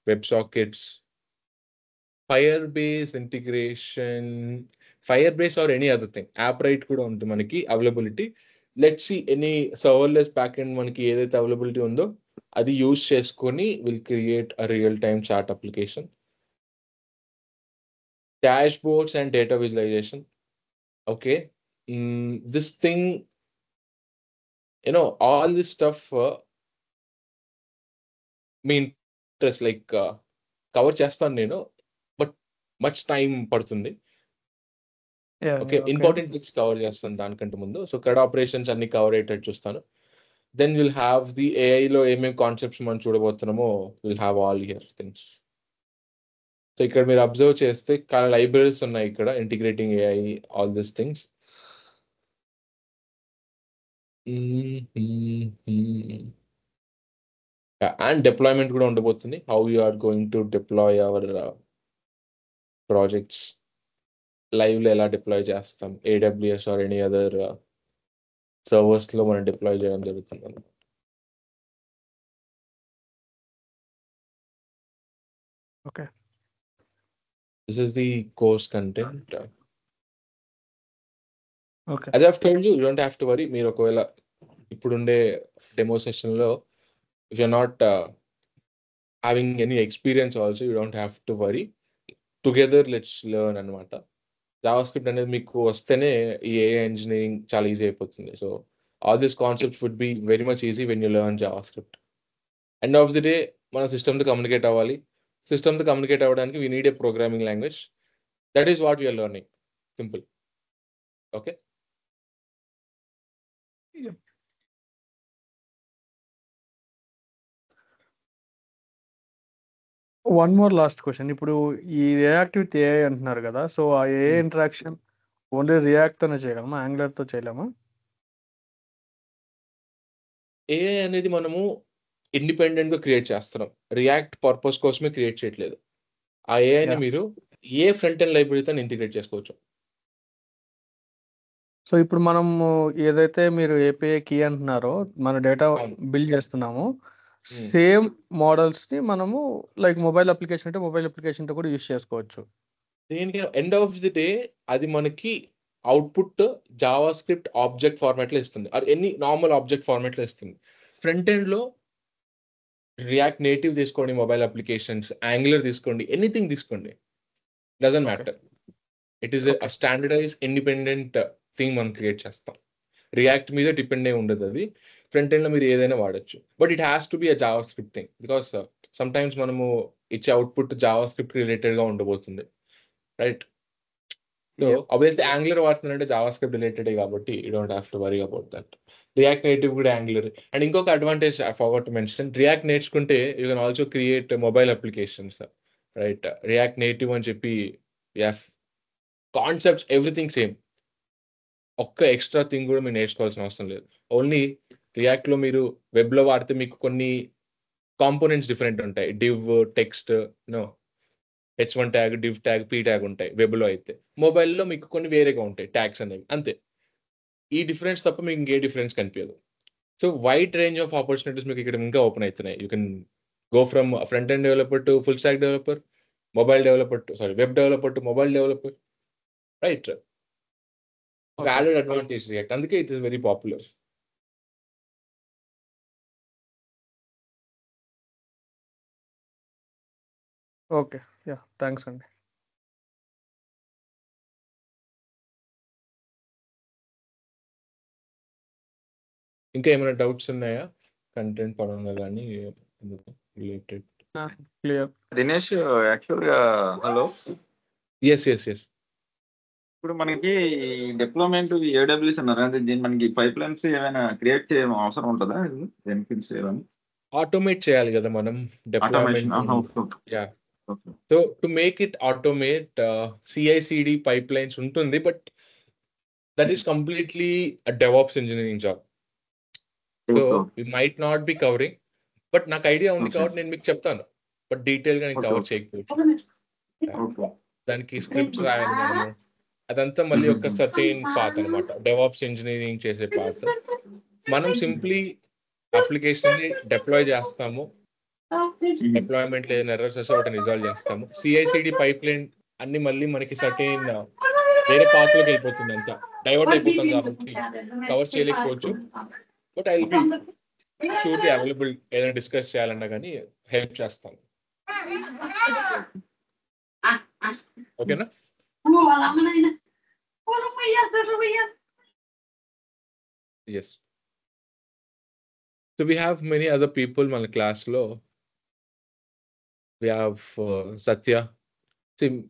WebSockets, Firebase integration, Firebase or any other thing. AppWrite కూడా ఉంది మనకి availability. Let's see any serverless back end మనకి ఏదైతే availability ఉందో అది use చేసుకొని will create a real time chat application. Dashboards and data visualization. Okay. This thing, all this stuff మీ interest like cover చేస్తాను నేను, బట్ మచ్ టైం పడుతుంది. Okay, important things cover చేస్తాను దానికంటే ముందు. సో CRUD ఆపరేషన్స్ అన్ని cover అయ్యేటట్టు చూస్తాను. దెన్ విల్ హ్యావ్ ది ఏఐలో ఏమేమి కాన్సెప్ట్స్ మనం చూడబోతున్నామో will have all here things. So ఇక్కడ మీరు అబ్జర్వ్ చేస్తే లైబ్రరీస్ ఉన్నాయి ఇక్కడ, integrating AI, all this things. And deployment కూడా ఉండబోతుంది. How you are going to deploy our projects, లైవ్లో ఎలా డిప్లాయ్ చేస్తాం, AWS ఆర్ ఎనీ అదర్ సర్వర్స్లో మనం డిప్లాయ్ చేయడం జరుగుతుంది అన్నమాట. Okay. This is the course content. Okay. As I've told you, you don't have to worry. మీరు ఒకవేళ ఇప్పుడుండే డెమో సెషన్లో if you're not having any experience also, you don't have to worry. Together let's learn అన్నమాట. JavaScript అనేది మీకు వస్తేనే ఈ AI engineering చాలా ఈజీ అయిపోతుంది. So all this concepts would be very much easy when you learn JavaScript. End of the day మన సిస్టమ్తో communicate అవ్వాలి. సిస్టమ్తో కమ్యూనికేట్ అవ్వడానికి we need a programming language. That is what we're learning. Simple. Okay. One more last question. ఇప్పుడు ఈ react with AI అంటున్నారు కదా, so ఆ ఏఐ ఇంటరాక్షన్ ఓన్లీ రియాక్ట్తోనే చేయగలమా, యాంగులర్తో చేయలేమా? ఏఐ అనేది మనము ఇండిపెండెంట్గా క్రియేట్ చేస్తున్నాం, రియాక్ట్ పర్పస్ కోసమే క్రియేట్ చేయట్లేదు. ఆ ఏఐని Yeah. మీరు ఏ ఫ్రంట్ ఎండ్ లైబ్రరీతో ఇంటిగ్రేట్ చేసుకోవచ్చు. సో ఇప్పుడు మనము ఏదైతే మీరు ఏపీఐ కీ అంటున్నారో, మన డేటా అవును. బిల్డ్ చేస్తున్నామో, సేమ్ మోడల్స్ని మనము లైక్ మొబైల్ అప్లికేషన్ అంటే మొబైల్ అప్లికేషన్తో కూడా యూస్ చేసుకోవచ్చు. దేనికి ఎండ్ ఆఫ్ ది డే అది మనకి అవుట్పుట్ జావాస్క్రిప్ట్ ఆబ్జెక్ట్ ఫార్మాట్లో ఇస్తుంది, ఆర్ ఎనీ నార్మల్ ఆబ్జెక్ట్ ఫార్మాట్లో ఇస్తుంది. ఫ్రంట్ ఎండ్లో రియాక్ట్ నేటివ్ తీసుకోండి, మొబైల్ అప్లికేషన్స్, యాంగులర్ తీసుకోండి, ఎనీథింగ్ తీసుకోండి, doesn't matter. It is Okay. Standardise independent thing మనం క్రియేట్ చేస్తాం. రియాక్ట్ మీద డిపెండ్ అయి ఉండదు అది. ఫ్రంట్ ఎండ్లో మీరు ఏదైనా వాడచ్చు, but it has to be a JavaScript thing, because sometimes మనము ఇచ్చే అవుట్పుట్ జావా స్క్రిప్ట్ రిలేటెడ్గా ఉండబోతుంది, right? So Yep. Obviously Angular వాడుతున్నారంటే జావా స్క్రిప్ట్ రిలేటెడే కాబట్టి you don't have to worry about that. React Native కూడా యాంగులర్. అండ్ ఇంకొక advantage I forgot to mention, React నేర్చుకుంటే you can also create mobile applications, right? React Native అని చెప్పి concepts everything same, ఒక్క extra thing కూడా మీరు నేర్చుకోవాల్సిన అవసరం లేదు. ఓన్లీ రియాక్ట్లో మీరు వెబ్లో వాడితే మీకు కొన్ని కాంపోనెంట్స్ డిఫరెంట్ ఉంటాయి. Div, text, H1 tag, div tag, P tag ఉంటాయి వెబ్లో. అయితే మొబైల్లో మీకు కొన్ని వేరేగా ఉంటాయి ట్యాగ్స్ అనేవి, అంతే. ఈ డిఫరెన్స్ తప్ప మీకు ఇంకే డిఫరెన్స్ కనిపించదు. So wide range of opportunities మీకు ఇక్కడ ఇంకా ఓపెన్ అవుతున్నాయి. You can go from front end developer to full stack developer, mobile developer to web developer to mobile developer, right? ఒక యాడెడ్ అడ్వాంటేజ్ రియాక్ట్, అందుకే it is very popular. Okay, yeah, thanks అండి. ఇంకా ఏమైనా doubts ఉన్నాయా content పరంగా కానీ related? Clear. Dinesh, యాక్చువల్గా hello, yes. ఇప్పుడు మనకి డిప్లాయ్మెంట్ AWS అన్నారు, అంటే దీన్ని మనకి పైప్ లైన్స్ ఏమైనా క్రియేట్ చేయడం అవసరం ఉంటుందా? బెనిఫిట్స్ ఏమైనా ఆటోమేట్ చేయాలి కదా మనం automation? Deployment. Yeah, so to make it automate, CI/CD pipelines ఉంటుంది, but that is completely DevOps engineering job. So we might not be covering, but నాకు ఐడియా ఉంది కాబట్టి నేను మీకు చెప్తాను. బట్ డీటెయిల్గా నేను ఓకే కవర్ ఓకే చేయకపోవచ్చు. ఓకే దానికి స్క్రిప్ట్స్ రాయాలి మనము. అదంతా మళ్ళీ ఒక సర్టెన్ పాత్ అనమాట, డెవాప్స్ ఇంజనీరింగ్ చేసే పాత్. మనం సింప్లీ అప్లికేషన్ని డిప్లాయ్ చేస్తాము. డిప్లాయ్మెంట్లో ఏదైనా ఎర్రర్స్ వస్తే వాటిని రిజాల్వ్ చేస్తాము. సిఐసిడి పైప్ లైన్ అన్ని మళ్ళీ మనకి సర్టెన్ వేరే పాత్లోకి వెళ్ళిపోతుంది, అంతా డైవర్ట్ అయిపోతాం కాబట్టి కవర్ చేయలేకపోవచ్చు. But I will be surely available, ఏదైనా డిస్కస్ చేయాలన్నా కానీ హెల్ప్ చేస్తాను. ఓకేనా? Yes. So we have many other people మన క్లాస్లో. We have Satya.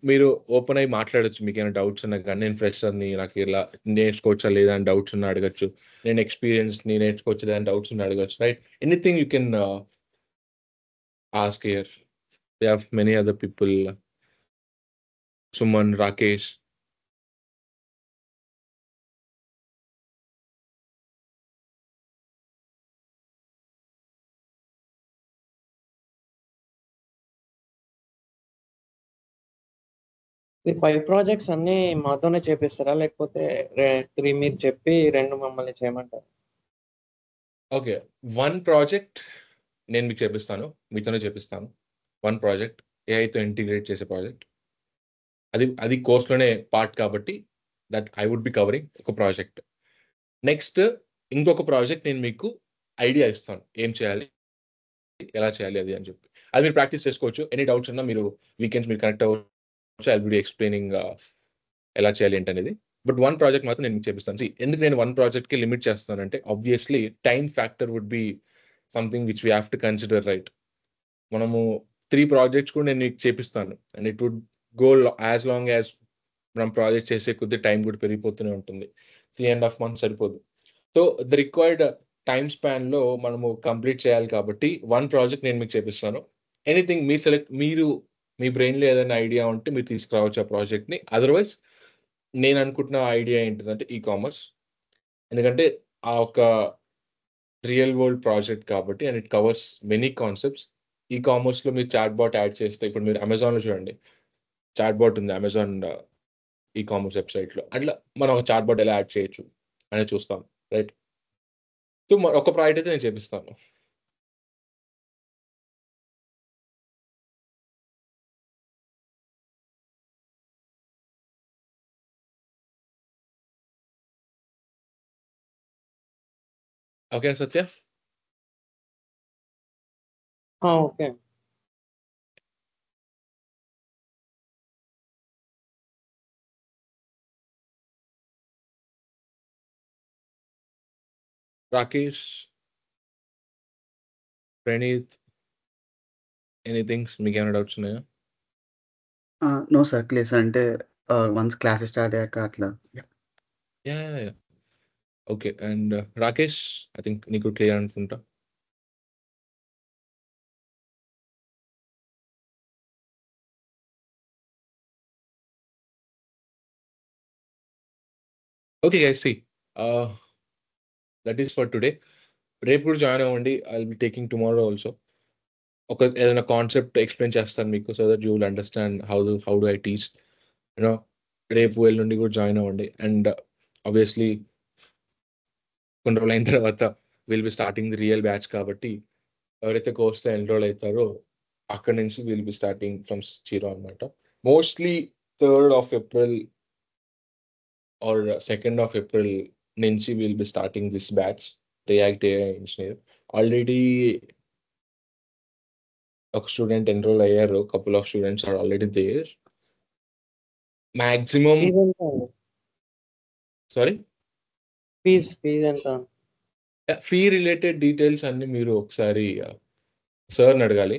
మీరు ఓపెన్ అయ్యి మాట్లాడచ్చు, మీకు ఏమైనా డౌట్స్ ఉన్నా కానీ. నేను ఫ్రెషర్ని, నాకు ఇలా నేర్చుకోవచ్చా లేదా అని డౌట్స్ ఉన్నా అడగచ్చు. నేను ఎక్స్పీరియన్స్ని, నేర్చుకోవచ్చా లేదా అని డౌట్స్ ఉన్నా అడగచ్చు. Right, anything you can ask here. We have many other people, Suman, Rakesh. ఈ 5 ప్రాజెక్ట్స్ అన్ని మాతోనే చేపిస్తారా, లేకపోతే 3 మీరు చెప్పి 2 మమ్మల్ని చేయమంటారా? ఓకే, 1 ప్రాజెక్ట్ నేను మీకు చేపిస్తాను, మీతోనే చేపిస్తాను. 1 ప్రాజెక్ట్ ఏఐతో ఇంటిగ్రేట్ చేసే ప్రాజెక్ట్. అది కోర్స్లోనే పార్ట్ కాబట్టి that I would be covering ఒక ప్రాజెక్ట్. నెక్స్ట్ ఇంకొక ప్రాజెక్ట్ నేను మీకు ఐడియా ఇస్తాను, ఏం చేయాలి, ఎలా చేయాలి అది అని చెప్పి. అది మీరు ప్రాక్టీస్ చేసుకోవచ్చు. ఎనీ డౌట్స్ ఉన్నా మీరు వీకెండ్స్ మీరు కనెక్ట్ అవ్వచ్చు. ఐ విల్ బి ఎక్స్ప్లెయినింగ్ ఎలా చేయాలి ఏంటనేది. బట్ 1 ప్రాజెక్ట్ మాత్రం నేను మీకు చేపిస్తాను. ఎందుకు నేను 1 ప్రాజెక్ట్కి లిమిట్ చేస్తానంటే, obviously time factor would be something which we have to consider, right? మనము 3 ప్రాజెక్ట్స్ కూడా నేను మీకు చేపిస్తాను, and it would go as long as మనం ప్రాజెక్ట్ చేసే కొద్ది టైం కూడా పెరిగిపోతూనే ఉంటుంది. 3.5 months సరిపోదు. సో ద రిక్వైర్డ్ టైం స్పాన్లో మనము కంప్లీట్ చేయాలి కాబట్టి 1 ప్రాజెక్ట్ నేను మీకు చేపిస్తాను. ఎనీథింగ్ మీరు మీ బ్రెయిన్లో ఏదైనా ఐడియా ఉంటే మీరు తీసుకురావచ్చు ఆ ప్రాజెక్ట్ని. అదర్వైజ్ నేను అనుకుంటున్న ఐడియా ఏంటిదంటే ఈ-కామర్స్. ఎందుకంటే ఆ ఒక రియల్ వరల్డ్ ప్రాజెక్ట్ కాబట్టి, and it covers many concepts. ఈ-కామర్స్లో మీరు చాట్ బాట్ యాడ్ చేస్తే, ఇప్పుడు మీరు అమెజాన్లో చూడండి, చాట్ బాట్ ఉంది అమెజాన్ ఈ-కామర్స్ వెబ్సైట్లో. అట్లా మనం ఒక చాట్ బాట్ ఎలా యాడ్ చేయొచ్చు అనేది చూస్తాం, రైట్? సో ఒక ప్రాజెక్ట్ అయితే నేను చేపిస్తాను. Okay Satya? Okay. Rakesh, Praneeth, anythings, మీకు ఏమైనా డౌట్స్ ఉన్నాయా? No sir, clear sir. అంటే వన్స్ క్లాసెస్ స్టార్ట్ అయ్యాక అట్లా. Yeah okay. And Rakesh, I think నీకు క్లియర్ అనుకుంటా. Okay guys, see that is for today. రేపు కూడా జాయిన్ అవ్వండి. I will be taking tomorrow also. ఏదైనా కాన్సెప్ట్ ఎక్స్ప్లెయిన్ చేస్తాను మీకు, so that you will understand how do I teach. You know, రేపు ఎల్లుండి కూడా జాయిన్ అవ్వండి. అండ్ ఆబ్వియస్లీ కొన్ని రోజులు అయిన తర్వాత will be starting the real batch కాబట్టి, ఎవరైతే కోర్స్లో ఎన్రోల్ అవుతారో అక్కడి నుంచి will be starting from zero అనమాట. Mostly 3rd of April or 2nd of April నుంచి will be starting this batch, React AI engineer. Already ఒక స్టూడెంట్ ఎన్రోల్ అయ్యారు, couple of students are already there. Maximum fees ఎంత అండి? Sorry, fees ఎంత? Fee related details అన్ని మీరు ఒకసారి సార్ని అడగాలి.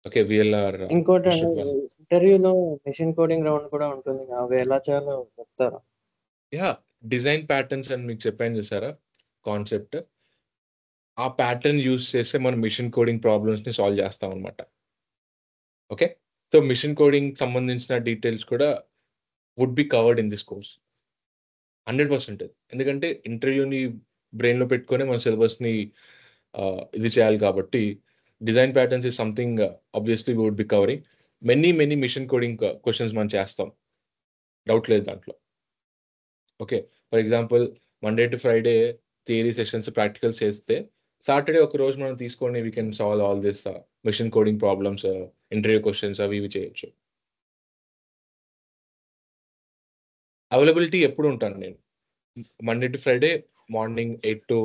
ఓకే, VLR ఇంకోటి అండి, ఇంటర్వ్యూలో మెషిన్ కోడింగ్ రౌండ్ కూడా ఉంటుంది, అవి ఎలా చేయాలో చెప్తారా? యా, డిజైన్ ప్యాటర్న్స్ అని మీకు చెప్పాను చూసారా కాన్సెప్ట్, ఆ ప్యాటర్న్ యూస్ చేస్తే మనం మిషన్ కోడింగ్ ప్రాబ్లమ్స్ని సాల్వ్ చేస్తాం అనమాట. ఓకే, సో మిషన్ కోడింగ్ సంబంధించిన డీటెయిల్స్ కూడా would be covered in this course 100%. ఎందుకంటే ఇంటర్వ్యూని బ్రెయిన్లో పెట్టుకొని మన సిలబస్ని ఇది చేయాలి కాబట్టి design patterns is something obviously we would be covering. Many mission coding questions మనం చేస్తాం, డౌట్ లేదు దాంట్లో. Okay, for example Monday to Friday theory sessions practicals చేస్తే సాటర్డే ఒక రోజు మనం తీసుకొని we can solve all this machine coding problems, interview questions అవి ఇవి చేయొచ్చు. అవైలబిలిటీ ఎప్పుడు ఉంటాను నేను, Monday to Friday morning 8 to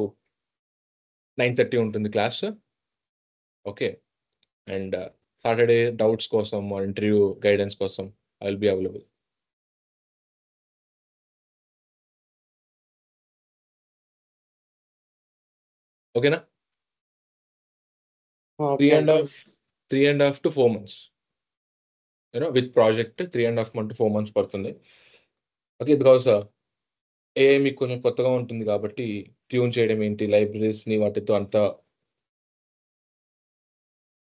9:30 ఉంటుంది class. Okay, and Saturday doubts కోసం ఇంటర్వ్యూ గైడెన్స్ కోసం ఐ విల్ బి అవైలబుల్. ఓకేనా? 3.5 to 4 months, with project 3.5 months to 4 months పడుతుంది. ఓకే, బికాస్ ఏఐ మీకు కొంచెం కొత్తగా ఉంటుంది కాబట్టి ట్యూన్ చేయడం ఏంటి, లైబ్రరీస్ని వాటితో అంతా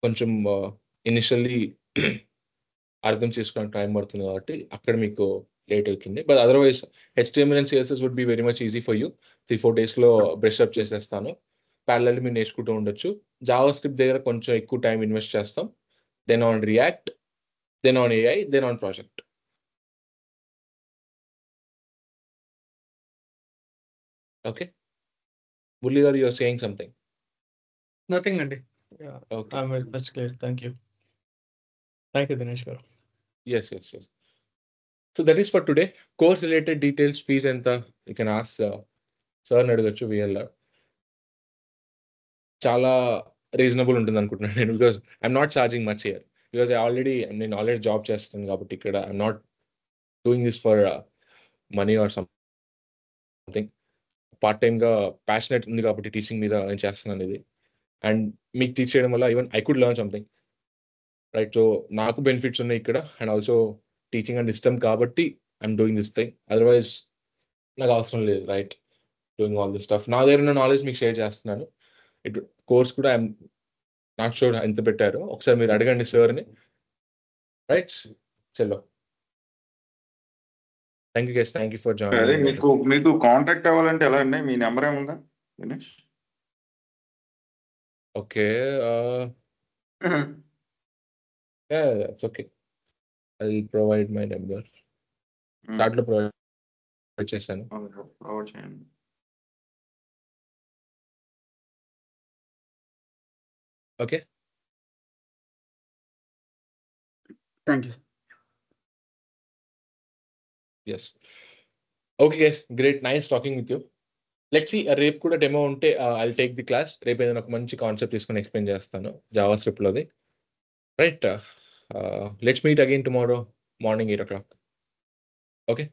కొంచెం ఇనిషియల్లీ అర్థం చేసుకోవడానికి టైం పడుతుంది కాబట్టి అక్కడ మీకు లేట్ అవుతుంది. But otherwise HTML and CSS would be very much easy for you. 3-4 daysలో బ్రష్ అప్ చేసేస్తాను. ప్యారలల్ మీరు నేర్చుకుంటూ ఉండొచ్చు. జావా స్క్రిప్ట్ దగ్గర కొంచెం ఎక్కువ టైం ఇన్వెస్ట్ చేస్తాం, then on React, then on AI, then on project. Okay, Murali garu, you're saying something. Nothing అండి. Okay, I'm very much clear. Thank you Dinesh garu. yes. So that is for today. Course related details, fees enta you can ask sir ni అడగొచ్చు. VLR చాలా reasonable ఉంటుంది అనుకుంటున్నాను నేను, because I'm not charging much here, because నేను already job చేస్తాను కాబట్టి ఇక్కడ I'm not doing this for money or something. Part టైమ్గా ప్యాషనెట్ ఉంది కాబట్టి టీచింగ్ మీద నేను చేస్తున్నాను ఇది, అండ్ మీకు టీచ్ చేయడం వల్ల even I could learn something, right? So నాకు బెనిఫిట్స్ ఉన్నాయి ఇక్కడ, అండ్ ఆల్సో టీచింగ్ అండ్ ఇష్టం కాబట్టి I'm doing this thing. Otherwise నాకు అవసరం లేదు, right, doing all this stuff. నా దగ్గర ఉన్న నాలెడ్జ్ మీకు షేర్ చేస్తున్నాను. కోర్స్ కూడా ఐఎమ్ నాట్ షూర్ ఎంత పెట్టారో, ఒకసారి మీరు అడగండి సార్ని, రైట్? చలో, thank you guys, thank you for అదే జాయినింగ్. మీకు కాంటాక్ట్ అవ్వాలంటే ఎలా అండి? మీ నెంబర్ ఏముందా Dinesh? Okay, it's okay, I will provide my number. చాట్లో ప్రొవైడ్ చేశాను. ప్రొవైడ్ చేయండి. Okay, thank you. Yes. Okay guys, great, nice talking with you. Let's see, రేపు కూడా డెమో ఉంటే ఐల్ టేక్ ది క్లాస్. రేపు ఏదైనా ఒక మంచి కాన్సెప్ట్ తీసుకొని ఎక్స్ప్లెయిన్ చేస్తాను జావా స్క్రిప్ట్లోది, right? Let's meet again tomorrow morning 8 o'clock. Okay.